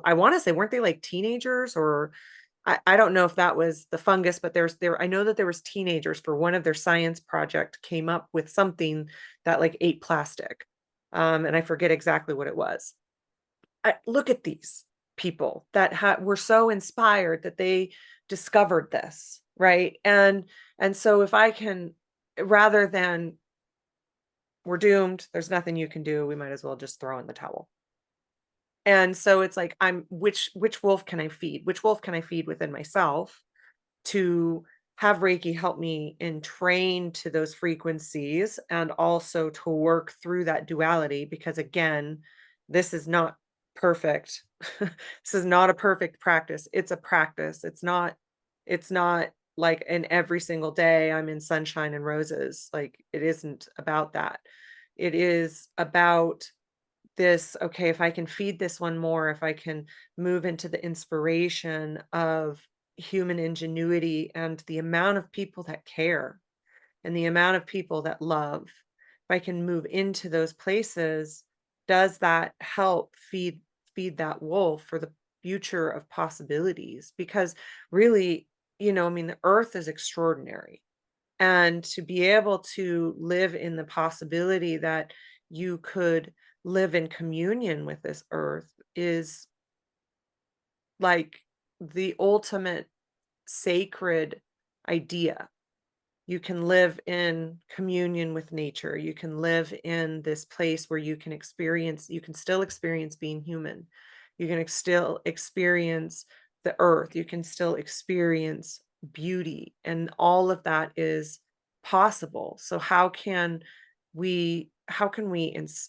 I want to say, weren't they like teenagers, or I don't know if that was the fungus, but I know that there was teenagers for one of their science project came up with something that, like, ate plastic. And I forget exactly what it was. Look at these people that were so inspired that they discovered this, right? And so if I can, rather than we're doomed, there's nothing you can do, we might as well just throw in the towel. And so it's like, which wolf can I feed? Which wolf can I feed within myself to have Reiki help me and train to those frequencies, and also to work through that duality? Because again, this is not perfect. This is not a perfect practice. It's a practice. It's not like in every single day I'm in sunshine and roses. Like, it isn't about that. It is about this, okay, if I can feed this one more, if I can move into the inspiration of human ingenuity and the amount of people that care and the amount of people that love, if I can move into those places, does that help feed that wolf for the future of possibilities? Because really, I mean, the earth is extraordinary, and to be able to live in the possibility that you could live in communion with this earth is like the ultimate sacred idea. You can live in communion with nature. You can live in this place where you can still experience being human. You can still experience the earth. You can still experience beauty. And all of that is possible. So how can we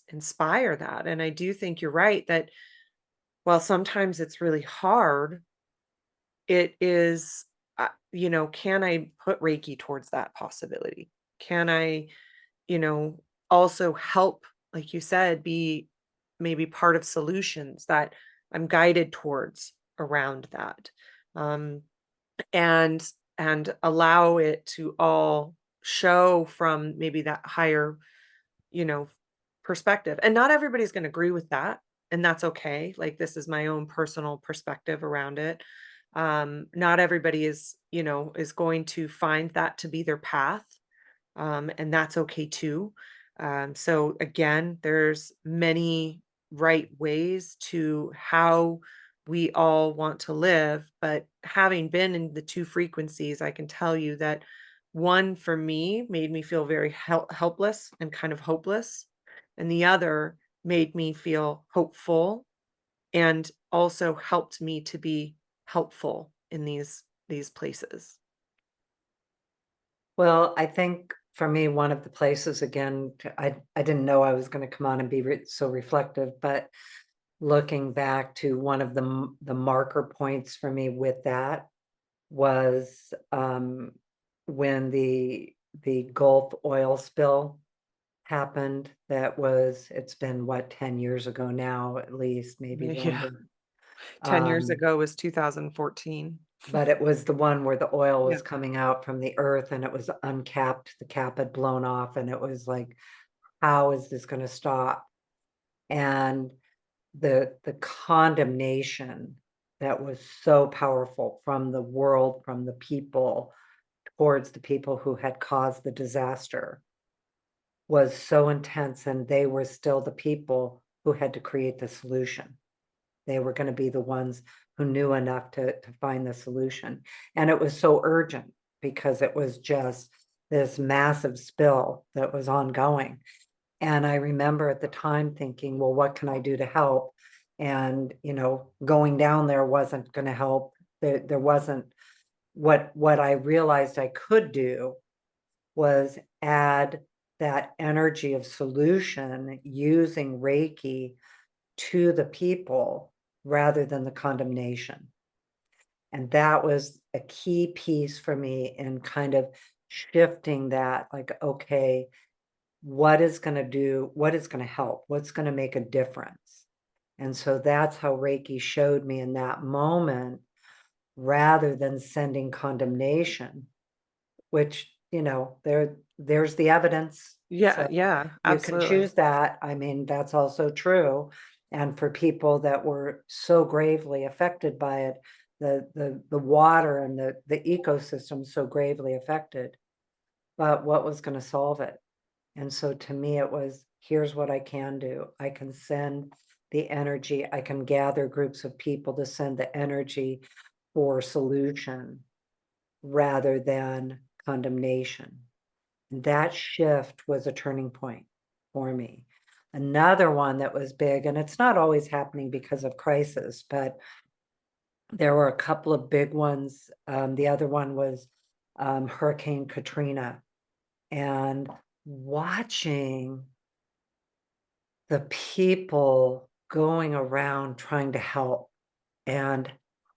inspire that? And I do think you're right that while sometimes it's really hard, it is, can I put Reiki towards that possibility? Can I, you know, also help, like you said, be maybe part of solutions that I'm guided towards around that? Um, and and allow it to all show from maybe that higher, you know, perspective. And not everybody's going to agree with that, and that's okay. Like, this is my own personal perspective around it. Not everybody is going to find that to be their path. And that's okay too. So again, there's many right ways to how we all want to live, but having been in the two frequencies, I can tell you that One for me made me feel very helpless and kind of hopeless, and the other made me feel hopeful and also helped me to be helpful in these places. Well, I think for me, one of the places again, I didn't know I was going to come on and be so reflective, but looking back to one of the marker points for me with that was when the Gulf oil spill happened. It's been what, 10 years ago now, at least, maybe Yeah. longer. 10 years Um, ago was 2014. but it was the one where the oil Yeah. was coming out from the earth and it was uncapped, the cap had blown off, and it was like, how is this going to stop? And the condemnation that was so powerful from the world, from the people towards the people who had caused the disaster was so intense, and they were still the people who had to create the solution. They were going to be the ones who knew enough to find the solution. And it was so urgent because it was just this massive spill that was ongoing. And I remember at the time thinking, well, what can I do to help? And, going down there wasn't going to help. There wasn't what I realized I could do was add that energy of solution using Reiki to the people rather than the condemnation. And that was a key piece for me in kind of shifting that, like, okay, what is going to help? What's going to make a difference? And so that's how Reiki showed me in that moment, rather than sending condemnation, which, there's the evidence. Yeah, So yeah, you can absolutely. choose that. I mean, that's also true. And for people that were so gravely affected by it, the water and the ecosystem so gravely affected. But what was going to solve it? And so to me, it was, here's what I can do. I can send the energy, I can gather groups of people to send the energy for solution rather than condemnation. And that shift was a turning point for me. Another one that was big, and it's not always happening because of crisis, but there were a couple of big ones. The other one was Hurricane Katrina, and watching the people going around trying to help, and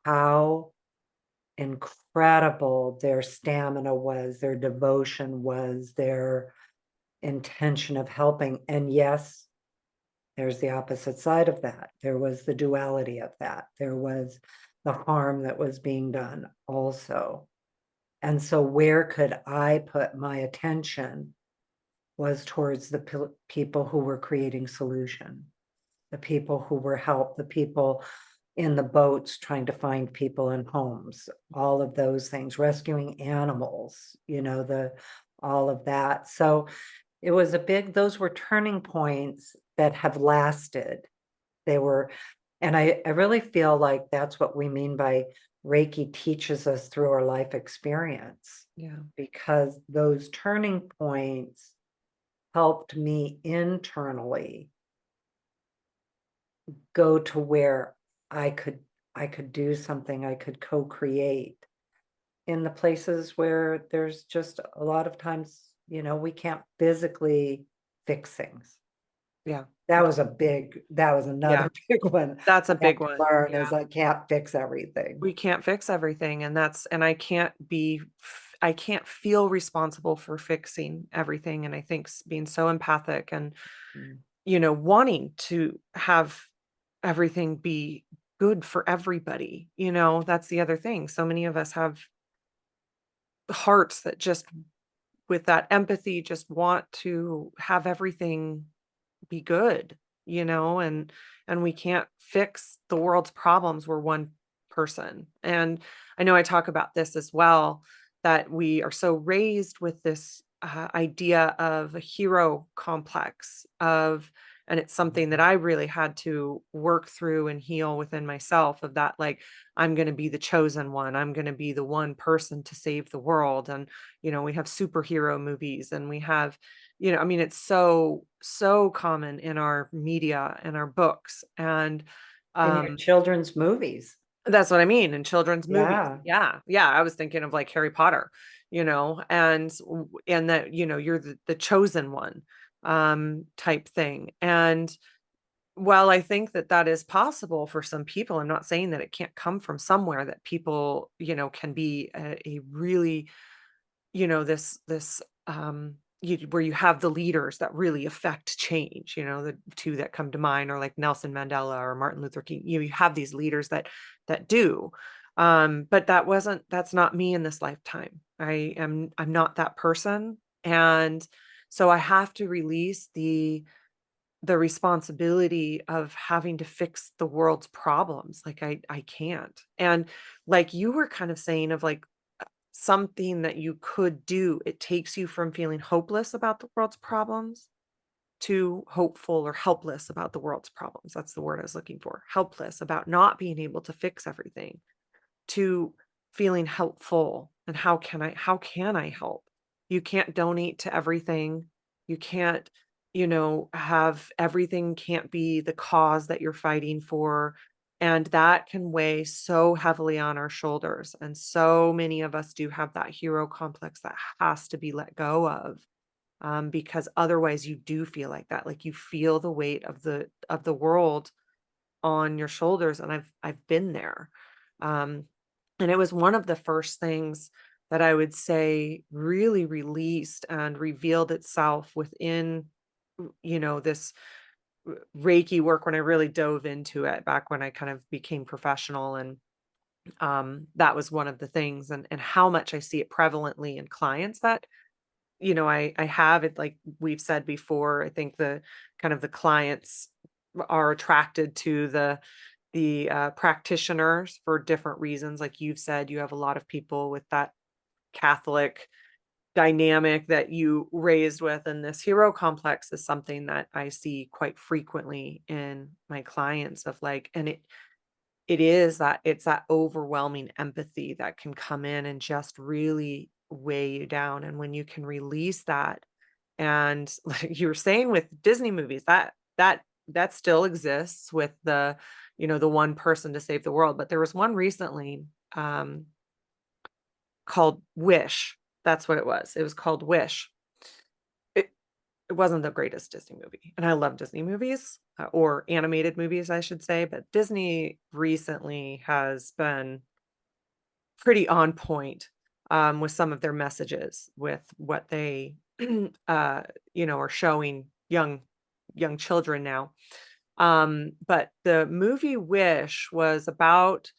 how incredible their stamina was, their devotion was, their intention of helping. And yes, there's the opposite side of that. There was the duality of that. There was the harm that was being done also. And so where could I put my attention was towards the people who were creating solution, the people who were helped, the people in the boats trying to find people in homes, all of those things, rescuing animals, all of that. So it was those were turning points that have lasted. They were, and I really feel like that's what we mean by Reiki teaches us through our life experience, Yeah. because those turning points helped me internally go to where I could I could do something, I could co-create in the places where there's just a lot of times, we can't physically fix things. Yeah. That was Yeah. another big one That's I a had big to one. learn, Yeah. is I can't fix everything. We can't fix everything, and I can't feel responsible for fixing everything, and I think being so empathic and, Mm. wanting to have everything be good for everybody, that's the other thing. So many of us have hearts that just with that empathy just want to have everything be good, and we can't fix the world's problems. We're one person. And I know I talk about this as well, that we are so raised with this idea of a hero complex of And it's something that I really had to work through and heal within myself, of that, like, I'm going to be the chosen one. I'm going to be the one person to save the world. And, we have superhero movies, and we have, I mean, it's so common in our media and our books. And, In your um, children's movies. that's what I mean, in children's movies. Yeah. Yeah, yeah, I was thinking of, like, Harry Potter, and that, you're the chosen one, type thing. And while I think that that is possible for some people, I'm not saying that it can't come from somewhere, that people, can be a really, where you have the leaders that really affect change. The two that come to mind are like Nelson Mandela or Martin Luther King. You have these leaders that do. But that's not me in this lifetime. I'm not that person. And so I have to release the responsibility of having to fix the world's problems. Like, I can't. And like you were kind of saying, of like, something that you could do, it takes you from feeling hopeless about the world's problems to hopeful or helpless about the world's problems. That's the word I was looking for. Helpless about not being able to fix everything, to feeling helpful. And how can I help? You can't donate to everything. You can't, have everything, can't be the cause that you're fighting for. And that can weigh so heavily on our shoulders. And so many of us do have that hero complex that has to be let go of. Because otherwise you do feel like that, like you feel the weight of the world on your shoulders. And I've been there. Um, and it was one of the first things that I would say really released and revealed itself within, this Reiki work, when I really dove into it back when I kind of became professional. And that was one of the things, and how much I see it prevalently in clients that, I have it, like we've said before. I think the kind of the clients are attracted to the practitioners for different reasons. Like you've said, you have a lot of people with that Catholic dynamic that you raised with, and this hero complex is something that I see quite frequently in my clients, of like, and it is that, it's that overwhelming empathy that can come in and just really weigh you down. And when you can release that, and like you were saying with Disney movies, that still exists with the one person to save the world. But there was one recently, um, called Wish. That's what it was. It was called Wish. It, it wasn't the greatest Disney movie. And I love Disney movies, or animated movies, I should say. But Disney recently has been pretty on point, with some of their messages, with what they, are showing young children now. But the movie Wish was about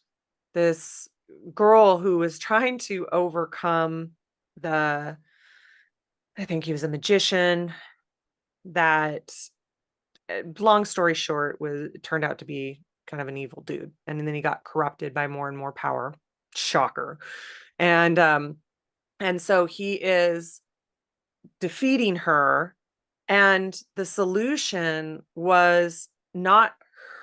this girl who was trying to overcome the I think he was a magician that, long story short, was turned out to be kind of an evil dude. And then he got corrupted by more and more power. Shocker. And so he is defeating her, and the solution was not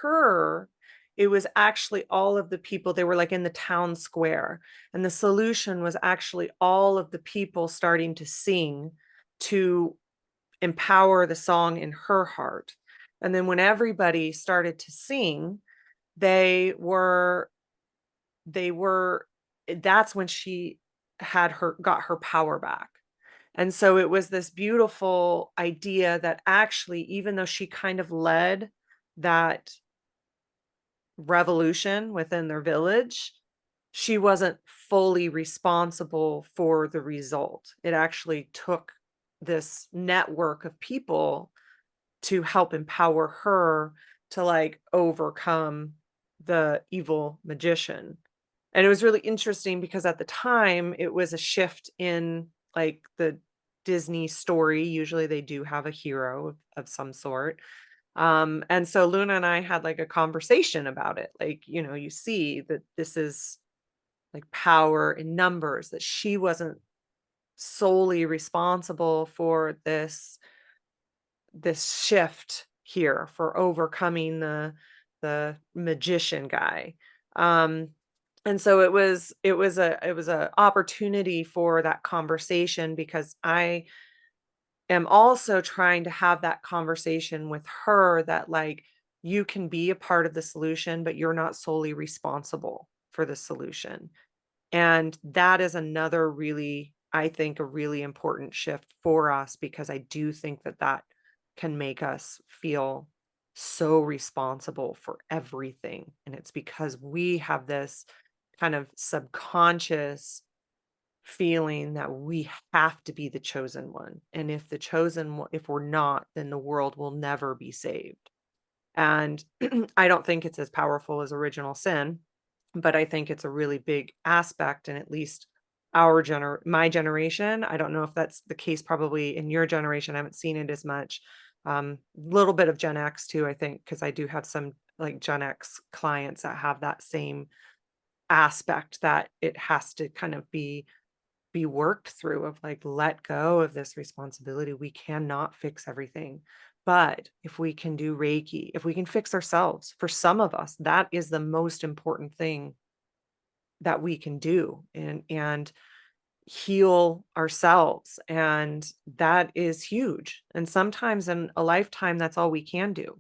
her, it was actually all of the people. They were like in the town square, and the solution was actually all of the people starting to sing, to empower the song in her heart. And then when everybody started to sing, they were they were that's when she got her power back. And so it was this beautiful idea that actually, even though she kind of led that revolution within their village, she wasn't fully responsible for the result. It actually took this network of people to help empower her to, like, overcome the evil magician. And it was really interesting because at the time it was a shift in, like, the Disney story. Usually they do have a hero of some sort. And so Luna and I had like a conversation about it. Like, you see that this is like power in numbers, that she wasn't solely responsible for this shift here for overcoming the magician guy. Um, and so it was a opportunity for that conversation because I am also trying to have that conversation with her that like you can be a part of the solution, but you're not solely responsible for the solution. And that is another really, I think, a really important shift for us because I do think that that can make us feel so responsible for everything. And it's because we have this kind of subconscious feeling that we have to be the chosen one. And if if we're not, then the world will never be saved. And I don't think it's as powerful as original sin, but I think it's a really big aspect in at least my generation. I don't know if that's the case probably in your generation. I haven't seen it as much. Little bit of Gen X too, I think, because I do have some like Gen X clients that have that same aspect that it has to kind of be worked through of like let go of this responsibility. We cannot fix everything. But if we can do Reiki, if we can fix ourselves, for some of us, that is the most important thing that we can do and heal ourselves. And that is huge. And sometimes in a lifetime, that's all we can do.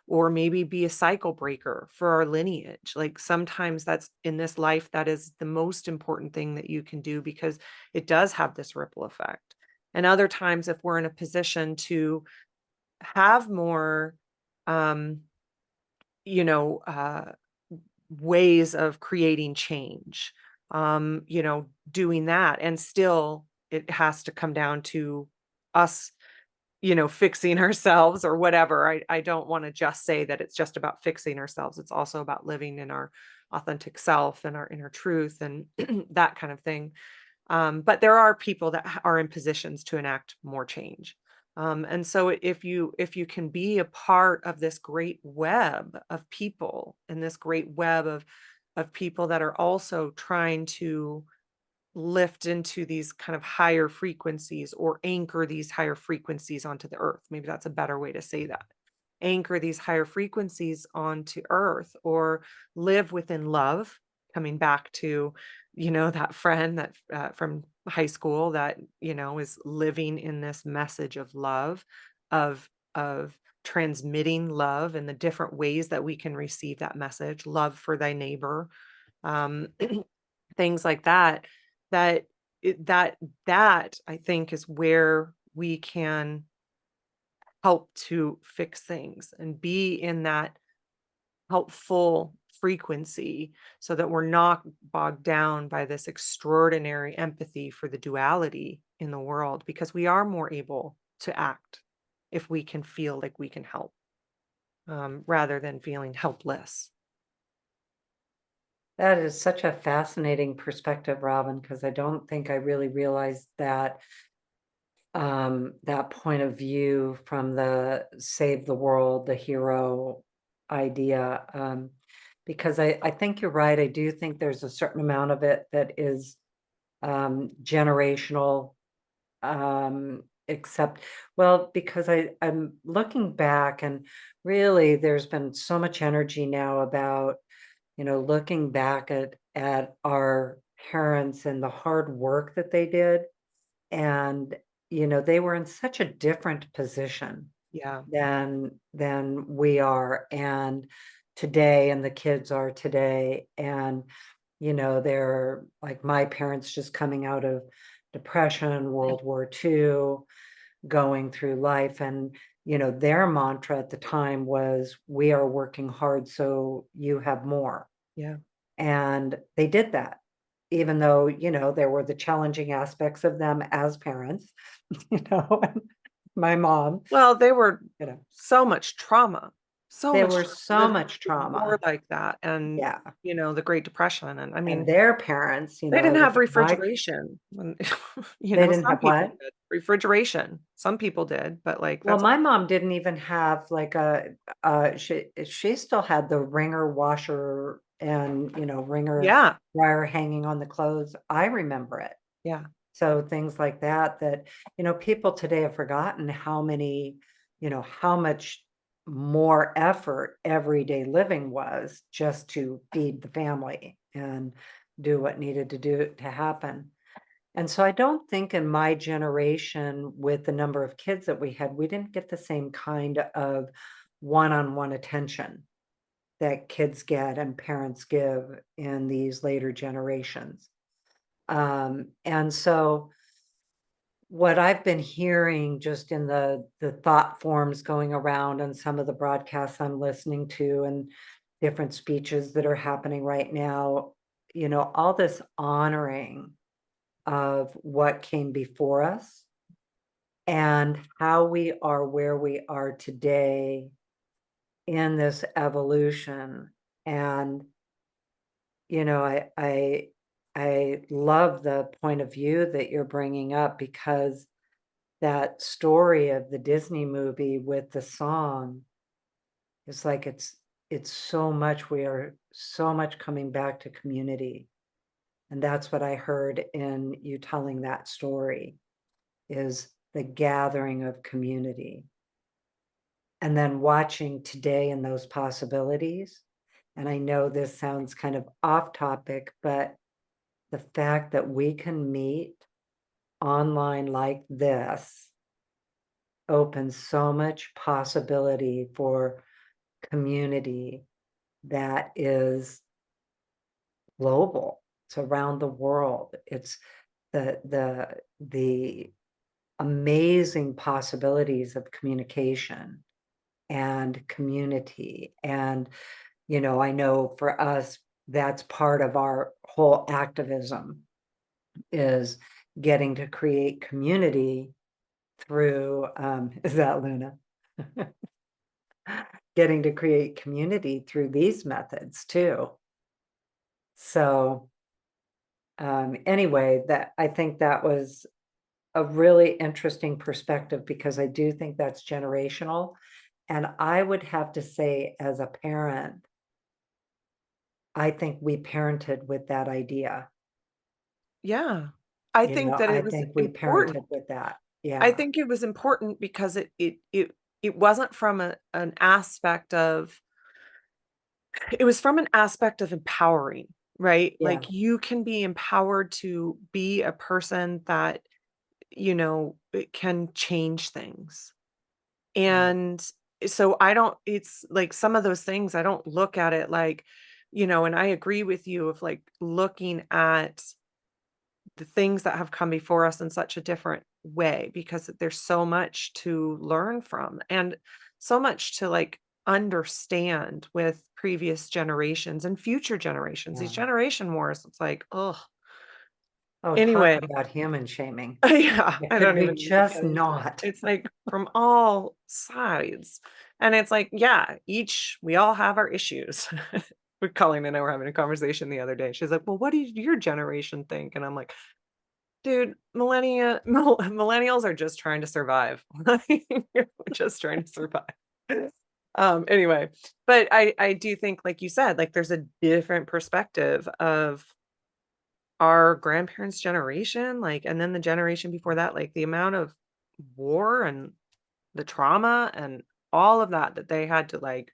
Or maybe be a cycle breaker for our lineage. Like sometimes that's in this life, that is the most important thing that you can do because it does have this ripple effect. And other times, if we're in a position to have more, um, you know, uh, ways of creating change, doing that. And still, it has to come down to us, fixing ourselves or whatever. I don't want to just say that it's just about fixing ourselves. It's also about living in our authentic self and our inner truth and that kind of thing. But there are people that are in positions to enact more change. And so if you can be a part of this great web of people and this great web of people that are also trying to lift into these kind of higher frequencies or anchor these higher frequencies onto the earth. Maybe that's a better way to say that. Anchor these higher frequencies onto earth or live within love, coming back to, that friend that from high school that, is living in this message of love, of transmitting love and the different ways that we can receive that message, love for thy neighbor, um, things like that, that that I think is where we can help to fix things and be in that helpful frequency so that we're not bogged down by this extraordinary empathy for the duality in the world because we are more able to act if we can feel like we can help, rather than feeling helpless. That is such a fascinating perspective, Robin, because I don't think I really realized that that point of view from the save the world, the hero idea. Because I think you're right. I do think there's a certain amount of it that is generational, except, well, because I'm looking back and really there's been so much energy now about, looking back at our parents and the hard work that they did. And, they were in such a different position Yeah. than we are and today and the kids are today. And, they're like my parents just coming out of depression, World War II, going through life. And, their mantra at the time was, we are working hard so you have more. Yeah. And they did that, even though, there were the challenging aspects of them as parents, and my mom, Well, they were you know, so there much were trauma so living much through war trauma. like that and, Yeah. the Great Depression. And I And mean, their parents, they didn't have my refrigeration when they didn't some have people what? did. Refrigeration, some people did, but, like, Well, that's my mom didn't even have like she still had the wringer washer and, wringer yeah, dryer hanging on the clothes. I remember it. yeah, So things like that, people today have forgotten how many, how much more effort everyday living was just to feed the family and do what needed to do to happen. And so I don't think in my generation, with the number of kids that we had, we didn't get the same kind of one-on-one attention that kids get and parents give in these later generations. And so what I've been hearing just in the thought forms going around and some of the broadcasts I'm listening to and different speeches that are happening right now, all this honoring of what came before us and how we are where we are today in this evolution. And I love the point of view that you're bringing up, because that story of the Disney movie with the song is like it's so much, we are so much coming back to community. And that's what I heard in you telling that story, is the gathering of community. And then watching today and those possibilities. And I know this sounds kind of off topic, but the fact that we can meet online like this opens so much possibility for community that is global. It's around the world. It's the amazing possibilities of communication and community. And I know for us, that's part of our whole activism, is getting to create community through is that Luna? Getting to create community through these methods too. So anyway, that I think that was a really interesting perspective, because I do think that's generational. And I would have to say, as a parent, I think we parented with that idea. Yeah. I think that I it was think we important. parented with that. I Yeah. think it was important because it wasn't from an aspect of, it was from an aspect of empowering, right? Yeah. Like you can be empowered to be a person that, it can change things. Right. And so I don't, it's like some of those things, I don't look at it like, and I agree with you of like looking at the things that have come before us in such a different way, because there's so much to learn from and so much to like understand with previous generations and future generations. These Yeah. generation wars, it's like, oh, Oh, talk anyway. about human shaming. Yeah, I Could don't we even need to just get into it. not? It's like from all sides. And it's like, yeah, we all have our issues. With Colleen and I were having a conversation the other day. She's like, well, what do your generation think? And I'm like, dude, millennials are just trying to survive. We're just trying to survive. Anyway, but I do think, like you said, like there's a different perspective of our grandparents' generation, like, and then the generation before that, like the amount of war and the trauma and all of that that they had to like,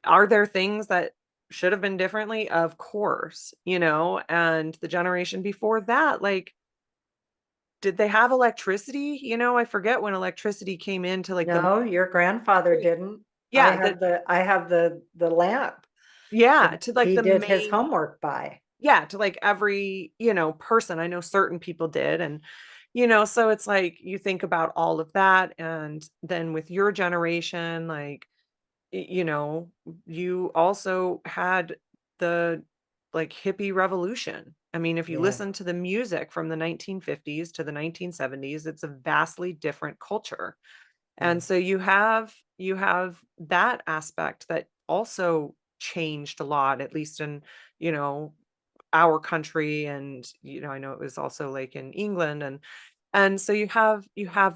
are there things that should have been differently? Of course, and the generation before that, like, did they have electricity? I forget when electricity came into like the No, your grandfather didn't. yeah, the I have the lamp yeah, that to like he the did his main homework by. yeah, to like every, person. I know certain people did. And, so it's like you think about all of that. And then with your generation, like, you also had the like hippie revolution. I mean, if you Yeah. listen to the music from the 1950s to the 1970s, it's a vastly different culture. Yeah. And so you have that aspect that also changed a lot, at least in, you know, our country. And I know it was also like in England. And so you have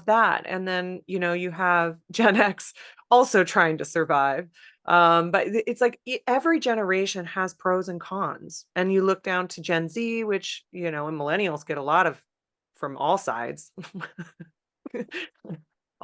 that. And then you have Gen X also trying to survive. But it's like every generation has pros and cons. And you look down to Gen Z, which and millennials get a lot of from all sides.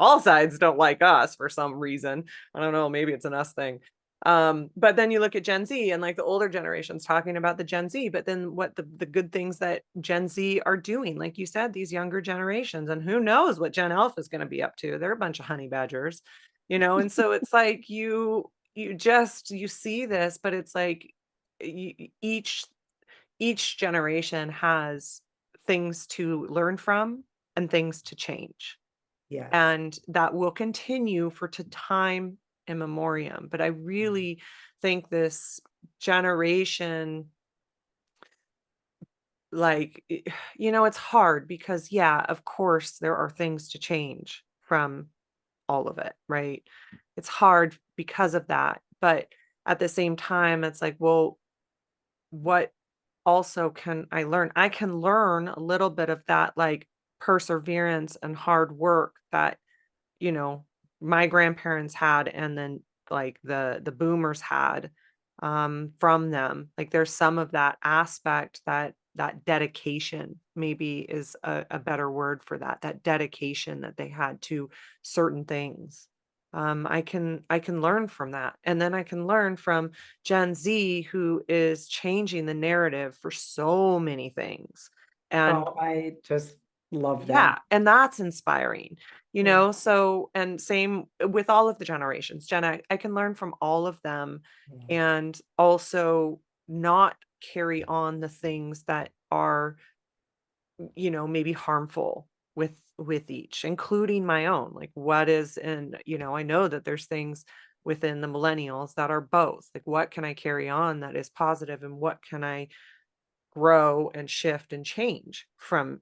all sides don't like us for some reason. I don't know, maybe it's an us thing. But then you look at Gen Z and like the older generations talking about the Gen Z, but then what the good things that Gen Z are doing, like you said, these younger generations, and who knows what Gen Alpha is going to be up to. They're a bunch of honey badgers, and so it's like you see this, but it's like each generation has things to learn from and things to change, Yes. and that will continue for to time immemorium. But I Mm. really think this generation, like, it's hard because, yeah, of course, there are things to change from all of it, right? It's hard because of that. But at the same time, it's like, well, what also can I learn? I can learn a little bit of that, like perseverance and hard work that you know, my grandparents had, and then like the boomers had from them. Like there's some of that aspect, that dedication maybe is a better word for that, that dedication that they had to certain things. I can learn from that. And then I can learn from Gen Z, who is changing the narrative for so many things. And Oh, I just love yeah, them. and that's inspiring, Yeah. so and same with all of the generations. I can learn from all of them, Yeah. and also not carry on the things that are, maybe harmful with each, including my own. Like what is, and I know that there's things within the millennials that are both. Like what can I carry on that is positive, and what can I grow and shift and change from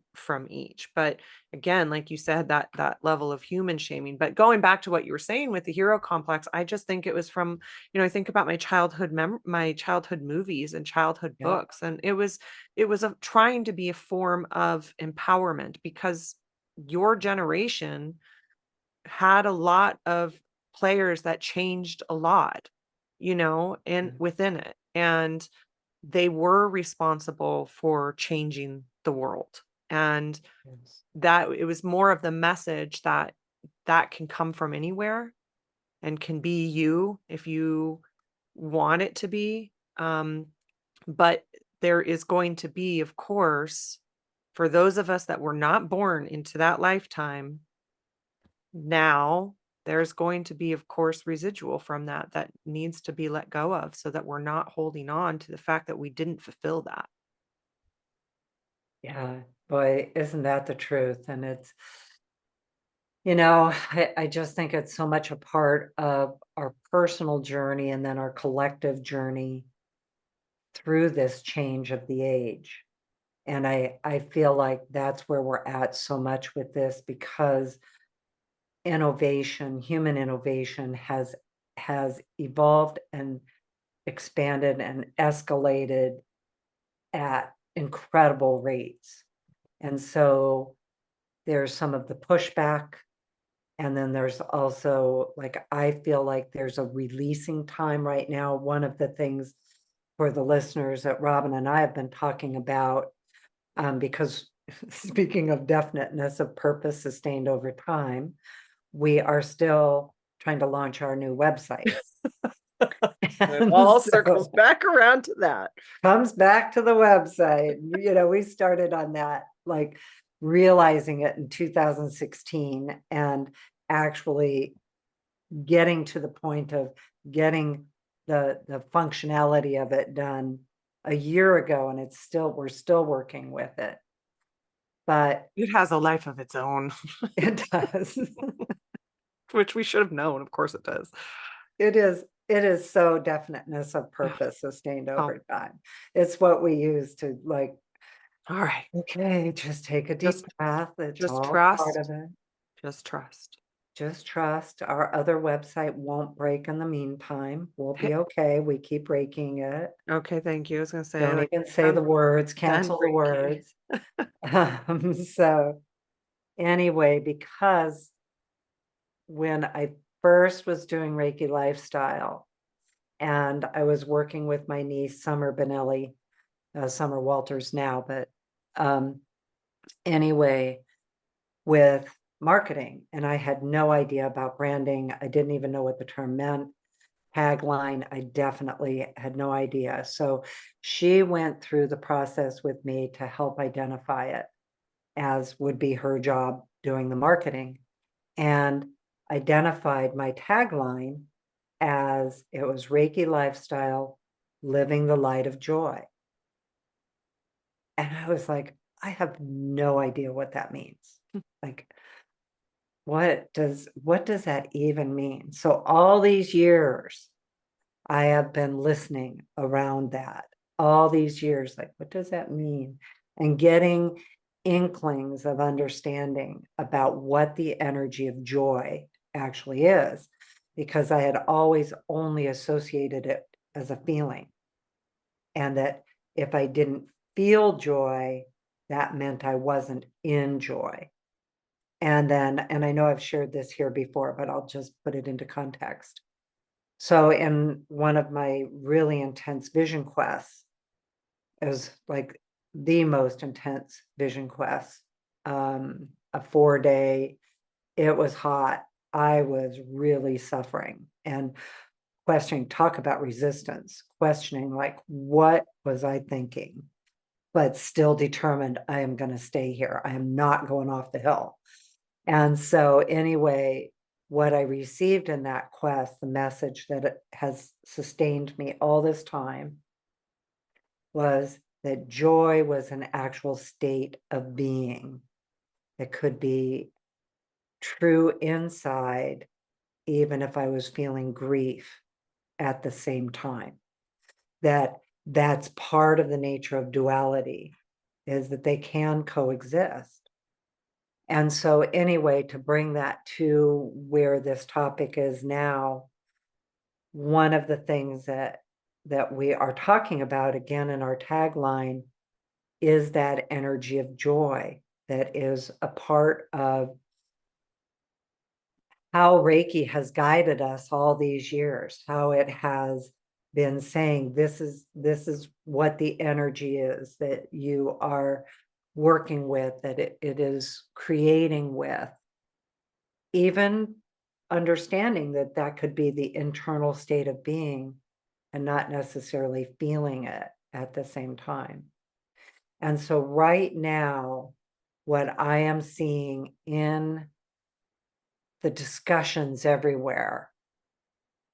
each. But again, like you said, that level of human shaming. But going back to what you were saying with the hero complex, I just think it was from, I think about my childhood movies and childhood Yep. books, and it was trying to be a form of empowerment, because your generation had a lot of players that changed a lot, and Yeah. within it, and they were responsible for changing the world. And Yes. that it was more of the message that can come from anywhere and can be you if you want it to be. But there is going to be, of course, for those of us that were not born into that lifetime, now there's going to be, of course, residual from that needs to be let go of, so that we're not holding on to the fact that we didn't fulfill that. Yeah. Boy, isn't that the truth? And I just think it's so much a part of our personal journey and then our collective journey through this change of the age. And I feel like that's where we're at so much with this, because innovation, human innovation has evolved and expanded and escalated at incredible rates. And so there's some of the pushback. And then there's also, like, I feel like there's a releasing time right now. One of the things for the listeners that Robyn and I have been talking about, because speaking of definiteness of purpose sustained over time, we are still trying to launch our new website. It And all so circles back around to that. comes back to the website. We started on that, like realizing it in 2016 and actually getting to the point of getting the functionality of it done a year ago, and we're still working with it. But It has a life of its own, it does. which we should have known. Of course it does. It is so definiteness of purpose sustained Oh, over time. It's what we use to, like, all right. okay, just take a deep Just breath. It's just all part trust. of it. Just trust. Just trust our other website won't break in the meantime. We'll Hey, be okay. We keep raking it. okay, thank you. I was gonna say, Don't like, even say done the words, done cancel the Reiki. words. So anyway, because when I first was doing Reiki Lifestyle and I was working with my niece, Summer Benelli, Summer Walters now, but um, anyway, with marketing, and I had no idea about branding. I didn't even know what the term meant. Tagline, I definitely had no idea. So she went through the process with me to help identify it, as would be her job doing the marketing, and identified my tagline as it was Reiki lifestyle, living the light of joy. And I was like, I have no idea what that means. Like, what does that even mean? So all these years I have been listening around that, all these years, like, what does that mean? And getting inklings of understanding about what the energy of joy actually is, because I had always only associated it as a feeling. And that if I didn't feel joy, that meant I wasn't in joy. And I know I've shared this here before, but I'll just put it into context. So in one of my really intense vision quests, it was like the most intense vision quest, a 4-day, it was hot. I was really suffering and questioning, talk about resistance, questioning, like, what was I thinking? But still determined, I am going to stay here. I am not going off the hill. And so anyway, what I received in that quest, the message that it has sustained me all this time, was that joy was an actual state of being that could be true inside, even if I was feeling grief at the same time. That's part of the nature of duality, is that they can coexist. And so anyway, to bring that to where this topic is now, one of the things that we are talking about again in our tagline is that energy of joy that is a part of how Reiki has guided us all these years, how it has been saying this is what the energy is that you are working with, that it is creating with, even understanding that that could be the internal state of being and not necessarily feeling it at the same time. And so right now, what I am seeing in the discussions everywhere,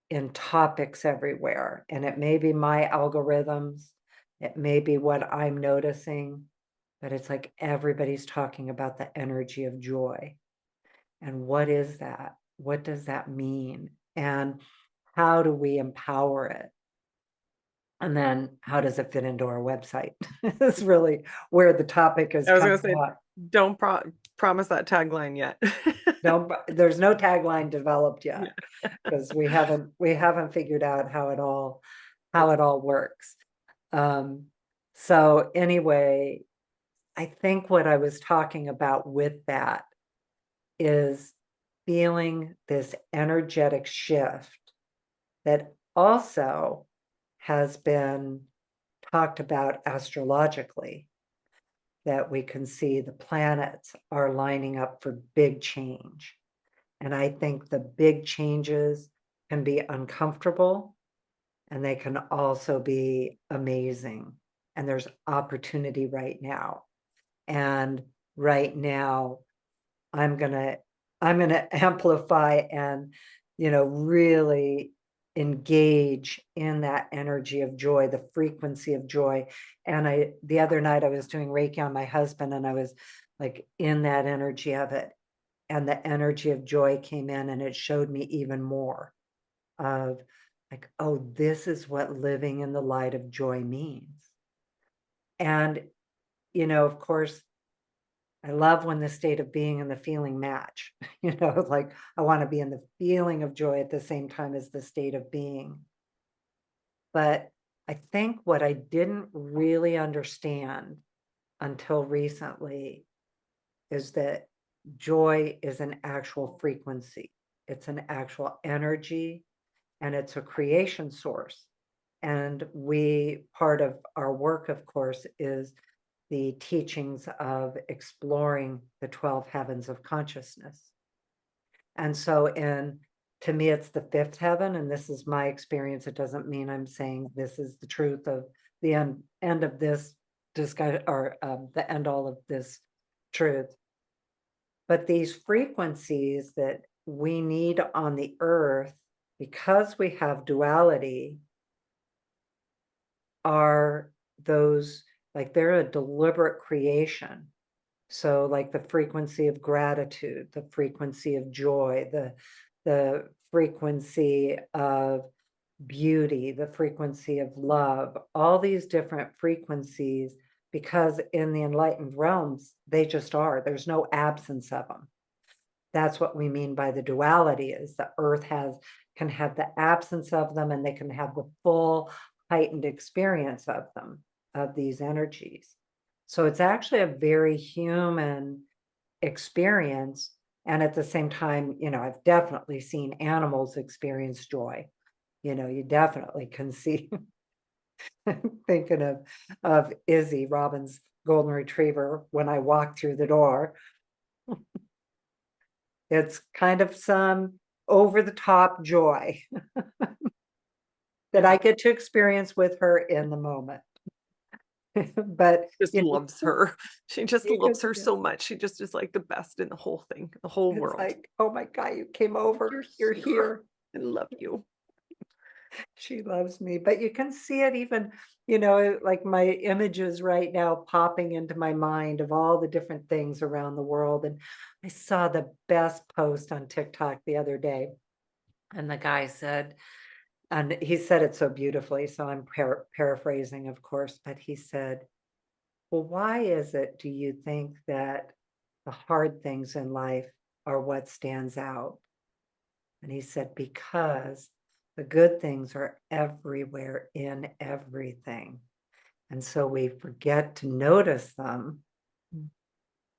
in topics everywhere, and it may be my algorithms, it may be what I'm noticing, but it's like everybody's talking about the energy of joy. And what is that? What does that mean? And how do we empower it? And then how does it fit into our website? It's really where the topic is I was gonna coming say, up. don't promise that tagline yet. No, there's no tagline developed yet Yeah. because we haven't figured out how it all works. So anyway, I think what I was talking about with that is feeling this energetic shift that also has been talked about astrologically, that we can see the planets are lining up for big change. And I think the big changes can be uncomfortable and they can also be amazing. And there's opportunity right now. And right now, I'm gonna amplify and really engage in that energy of joy, the frequency of joy. And the other night I was doing Reiki on my husband and I was like in that energy of it. And the energy of joy came in and it showed me even more of like, oh, this is what living in the light of joy means. And, of course, I love when the state of being and the feeling match. Like I want to be in the feeling of joy at the same time as the state of being. But I think what I didn't really understand until recently is that joy is an actual frequency. It's an actual energy and it's a creation source. And part of our work, of course, is the teachings of exploring the 12 heavens of consciousness. And so to me, it's the fifth heaven, and this is my experience. It doesn't mean I'm saying this is the truth of the end of this discussion, or the end all of this truth. But these frequencies that we need on the earth, because we have duality, are those, like, they're a deliberate creation. So like the frequency of gratitude, the frequency of joy, the frequency of beauty, the frequency of love, all these different frequencies, because in the enlightened realms, they just are. There's no absence of them. That's what we mean by the duality, is the earth can have the absence of them, and they can have the full heightened experience of them, of these energies. So it's actually a very human experience. And at the same time, I've definitely seen animals experience joy. You definitely can see. Thinking of Izzy, Robin's golden retriever, when I walk through the door. It's kind of some over the top joy that I get to experience with her in the moment. But Just loves her. She just you could, loves her so much. She just is like the best in the whole thing, the whole it's world. like, oh my God, you came over, You're you're here. here. I love you. She loves me, but you can see it even, like my images right now popping into my mind of all the different things around the world. And I saw the best post on TikTok the other day, and the guy said, and he said it so beautifully, so I'm paraphrasing, of course, but he said, well, why is it, do you think, that the hard things in life are what stands out? And he said, because the good things are everywhere in everything. And so we forget to notice them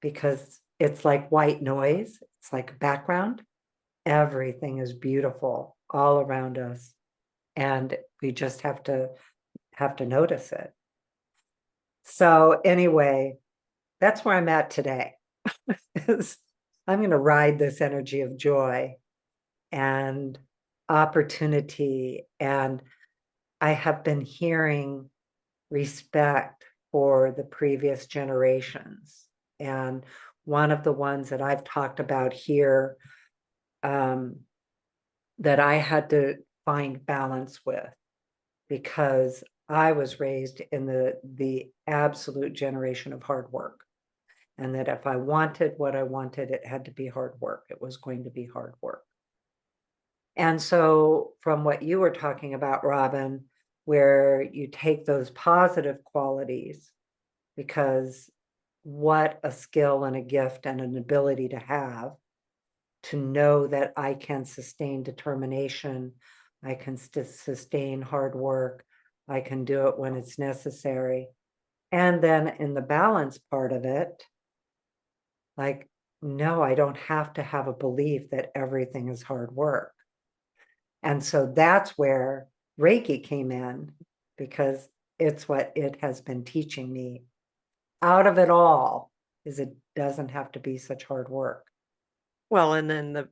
because it's like white noise, it's like a background. Everything is beautiful all around us. And we just have to notice it. So anyway, that's where I'm at today. Is I'm going to ride this energy of joy and opportunity. And I have been hearing respect for the previous generations. And one of the ones that I've talked about here, that I had to find balance with, because I was raised in the absolute generation of hard work. And that if I wanted what I wanted, it had to be hard work. It was going to be hard work. And so, from what you were talking about, Robin, where you take those positive qualities, because what a skill and a gift and an ability to know that I can sustain determination, I can sustain hard work, I can do it when it's necessary. And then in the balance part of it, like, no, I don't have to have a belief that everything is hard work. And so that's where Reiki came in, because it's what it has been teaching me out of it all, is it doesn't have to be such hard work. Well, and then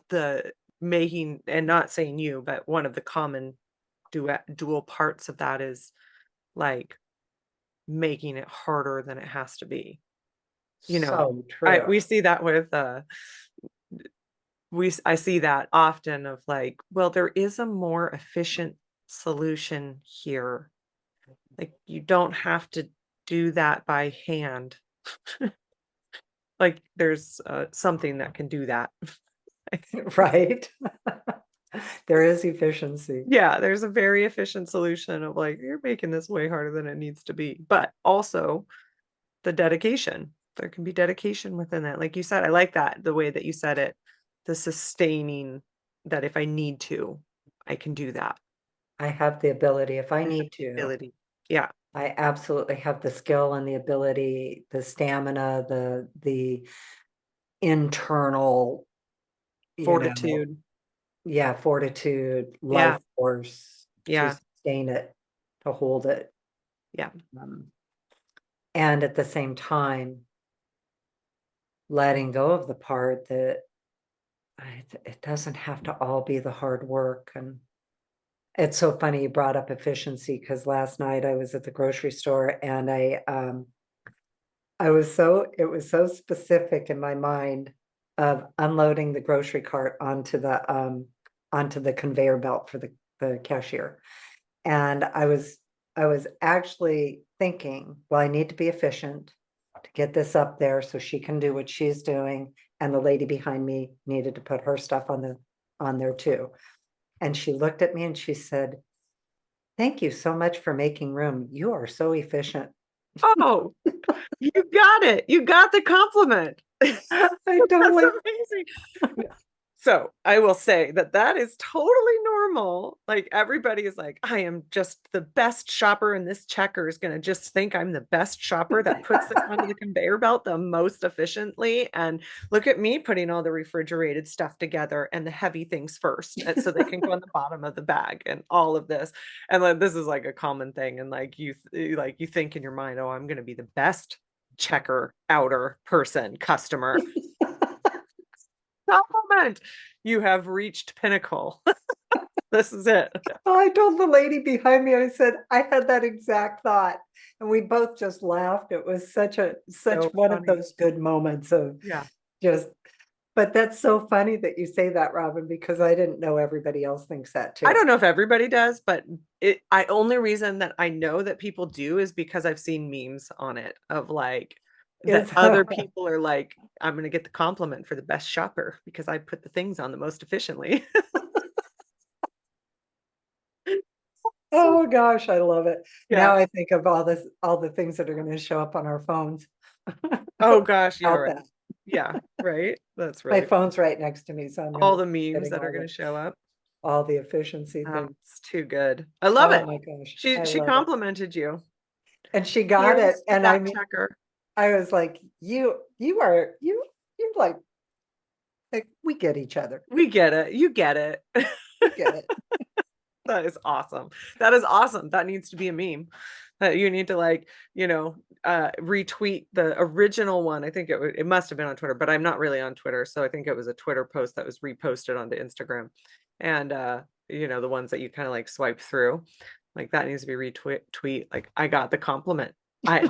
the making, and not saying you, but one of the common dual parts of that is like making it harder than it has to be. You know, So I true. we see that with I see that often of like, well, there is a more efficient solution here. Like you don't have to do that by hand. Like there's something that can do that. Right? There is efficiency. Yeah, there's a very efficient solution of like, you're making this way harder than it needs to be. But also the dedication. There can be dedication within that. Like you said, I like that, the way that you said it, the sustaining, that if I need to, I can do that. I have the ability, if I I have need the to, ability. Yeah. I absolutely have the skill and the ability, the stamina, the internal, you know, Fortitude. yeah, fortitude, life Yeah. force to Yeah. sustain it, to hold it. Yeah. Um, And at the same time, letting go of the part that it doesn't have to all be the hard work. And it's so funny you brought up efficiency, because last night I was at the grocery store and it was so specific in my mind of unloading the grocery cart onto the conveyor belt for the cashier. And I was actually thinking, well, I need to be efficient to get this up there so she can do what she's doing. And the lady behind me needed to put her stuff on there too. And she looked at me and she said, "Thank you so much for making room. You are so efficient." Oh, you got it. You got the compliment. I That's totally amazing. So I will say that that is totally normal. Like everybody is like, I am just the best shopper, and this checker is going to just think I'm the best shopper that puts this onto the conveyor belt the most efficiently. And look at me putting all the refrigerated stuff together and the heavy things first, so they can go on the bottom of the bag and all of this. And like this is like a common thing. And like you think in your mind, oh, I'm going to be the best checker outer person customer. Compliment. You have reached pinnacle. This is it. I told the lady behind me, I said, I had that exact thought. And we both just laughed. It was such So one of funny. those good moments of Yeah. just, but that's so funny that you say that, Robyn, because I didn't know everybody else thinks that I too. don't know if everybody does, but I only reason that I know that people do is because I've seen memes on it of like that It's other people are like, I'm going to get the compliment for the best shopper because I put the things on the most efficiently. So, oh gosh, I love it. yeah. Now I think of all the things that are going to show up on our phones. Oh gosh, yeah, About right. that. Yeah, right. That's My really phone's right next to me, so I'm going all to the be memes getting that are going to show up. all the efficiency Oh, things. it's too good. I love Oh it. my gosh, She I she love it. complimented you. And she got it. Here's to And I that mean, checker. I was like, you're like, we get each other. We get it. You get it. We get it. That is awesome. That is awesome. That needs to be a meme. That you need to like, retweet the original one. I think it must have been on Twitter, but I'm not really on Twitter, so I think it was a Twitter post that was reposted onto Instagram. And the ones that you kind of like swipe through, like that needs to be retweet. Like I got the compliment.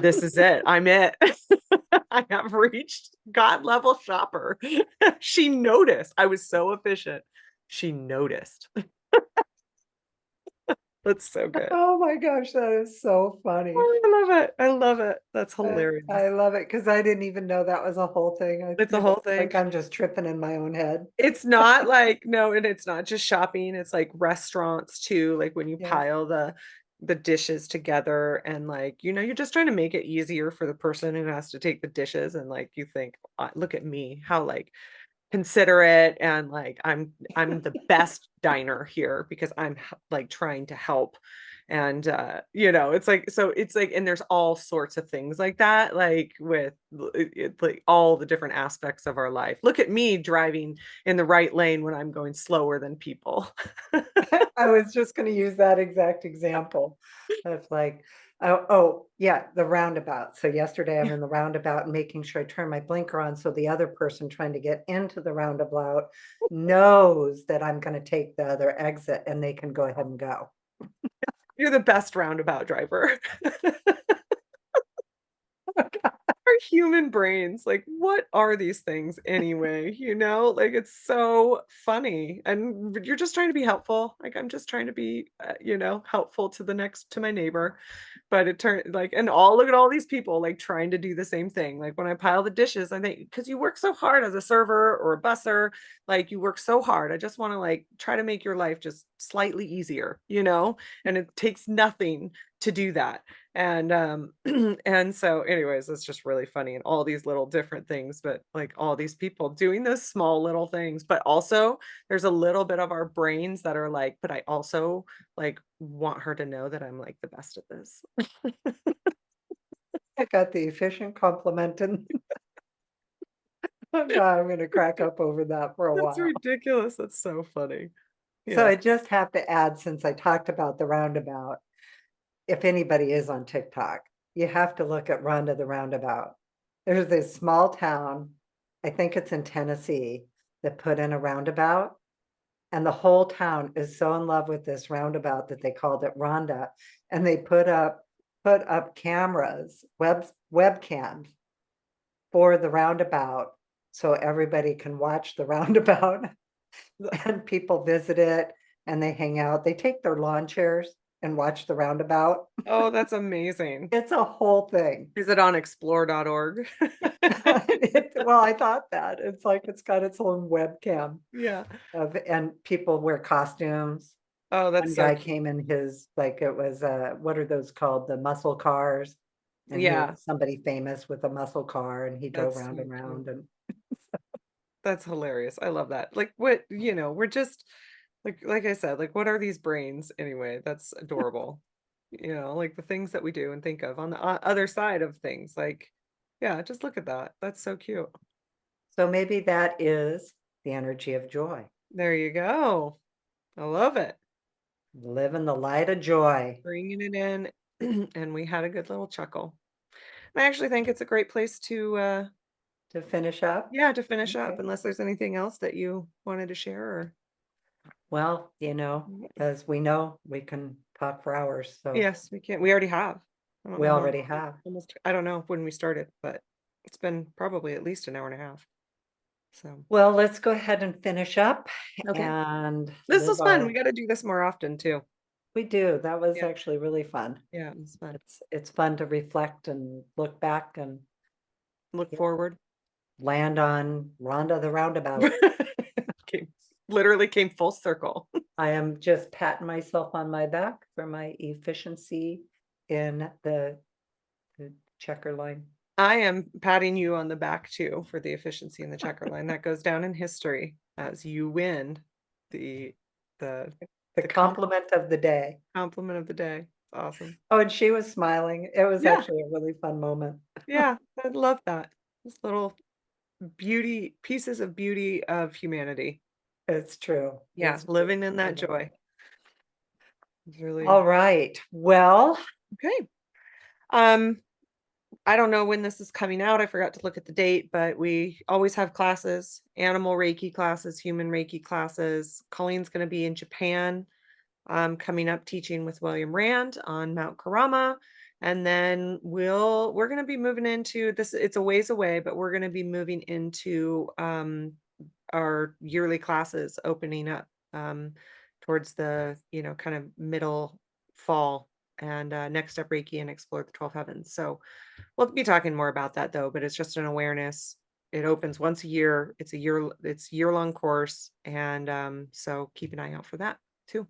This is it. I'm it. I have reached God level shopper. She noticed. I was so efficient. She noticed. That's so good. Oh my gosh, that is so funny. Oh, I love it. I love it. That's I hilarious. love it because I didn't even know that was a whole thing. It's a whole thing. Like I'm just tripping in my own head. It's not like no, and it's not just shopping. It's like restaurants too. Like when you Yes. pile the dishes together and like you're just trying to make it easier for the person who has to take the dishes and like you think, look at me, how like considerate and like I'm the best diner here because I'm like trying to help. And it's like so it's like and there's all sorts of things like that, like with like all the different aspects of our life. Look at me driving in the right lane when I'm going slower than people. I was just going to use that exact example. That's like, oh, yeah, the roundabout. So yesterday I'm in the roundabout and making sure I turn my blinker on so the other person trying to get into the roundabout knows that I'm going to take the other exit and they can go ahead and go. You're the best roundabout driver. Our human brains, like what are these things anyway, like it's so funny and you're just trying to be helpful, like I'm just trying to be helpful to my neighbor, but it turned like and all look at all these people like trying to do the same thing. Like when I pile the dishes, I think because you work so hard as a server or a busser, like you work so hard, I just want to like try to make your life just slightly easier, and it takes nothing to do that. And and so anyways, it's just really funny and all these little different things, but like all these people doing those small little things, but also there's a little bit of our brains that are like, but I also like want her to know that I'm like the best at this. I got the efficient compliment and oh God, I'm going to crack up over that for a That's while. ridiculous. That's so funny. So Yeah. I just have to add, since I talked about the roundabout, if anybody is on TikTok, you have to look at Rhonda the Roundabout. There's this small town, I think it's in Tennessee, that put in a roundabout. And the whole town is so in love with this roundabout that they called it Rhonda. And they put up cameras, webcams for the roundabout so everybody can watch the roundabout and people visit it and they hang out. They take their lawn chairs and watch the roundabout. Oh, that's amazing. It's a whole thing. Is it on explore.org? Well, I thought that. It's like it's got its own webcam Yeah. and people wear costumes. Oh, that's One so guy cute. came in his, like, it was, what are those called? The muscle cars. And he Yeah, was somebody famous with a muscle car and he drove that's round so and cute. round and That's hilarious. I love that. Like what, we're just like I said, like what are these brains anyway? That's adorable. Like the things that we do and think of on the other side of things. Like, yeah, just look at that. That's so cute. so maybe that is the energy of joy. There you go. I love it. Live in the light of joy. Bringing it in, and we had a good little chuckle. I actually think it's a great place to To finish up? yeah, to finish up Okay. unless there's anything else that you wanted to share or Well, yeah. as we know, we can talk for hours, so Yes, we can. We already have. I don't we know how already have. almost I don't know when we started, but it's been probably at least an hour and a half. So, Well, let's go ahead and finish up okay. and This live was fun. We our got to do this more often too. we do. That was Yeah. actually really fun. Yeah, it was fun. It's fun to reflect and look back and Look yeah, forward. land on Rhonda the Roundabout. Came literally came full circle. I am just patting myself on my back for my efficiency in the checker line. I am patting you on the back too for the efficiency in the checker line. That goes down in history as you win the the The the compliment of the day. compliment of the day. Awesome. Oh, and she was smiling. It was Yeah, actually a really fun moment. yeah, I love that. Just little beauty pieces of beauty of humanity. It's true. Yeah, It's living in that true. joy. It's really All right. Well, okay. Um, I don't know when this is coming out. I forgot to look at the date, but we always have classes, animal Reiki classes, human Reiki classes. Colleen's going to be in Japan coming up teaching with William Rand on Mount Karama. And then we're going to be moving into this. It's a ways away, but we're going to be moving into our yearly classes opening up towards the, kind of middle fall and next up Reiki and explore the 12 heavens. So we'll be talking more about that though, but it's just an awareness. It opens once a year. It's year-long course. And so keep an eye out for that too.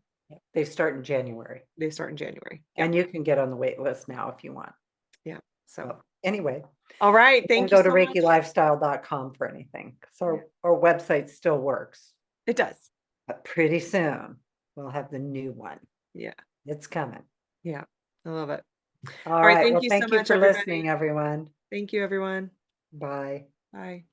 they start in January. They start in January. Yeah. And you can get on the wait list now if you want. Yeah. So, So anyway, all right. you can Thank you go to so much. ReikiLifestyle.com for anything. So Yeah, our website still works, it does. but pretty soon we'll have the new one. Yeah. It's coming. Yeah. I love it. All All right. right. Thank Well, you so thank you much, for everybody. listening, everyone. Thank you, everyone. Bye. Bye.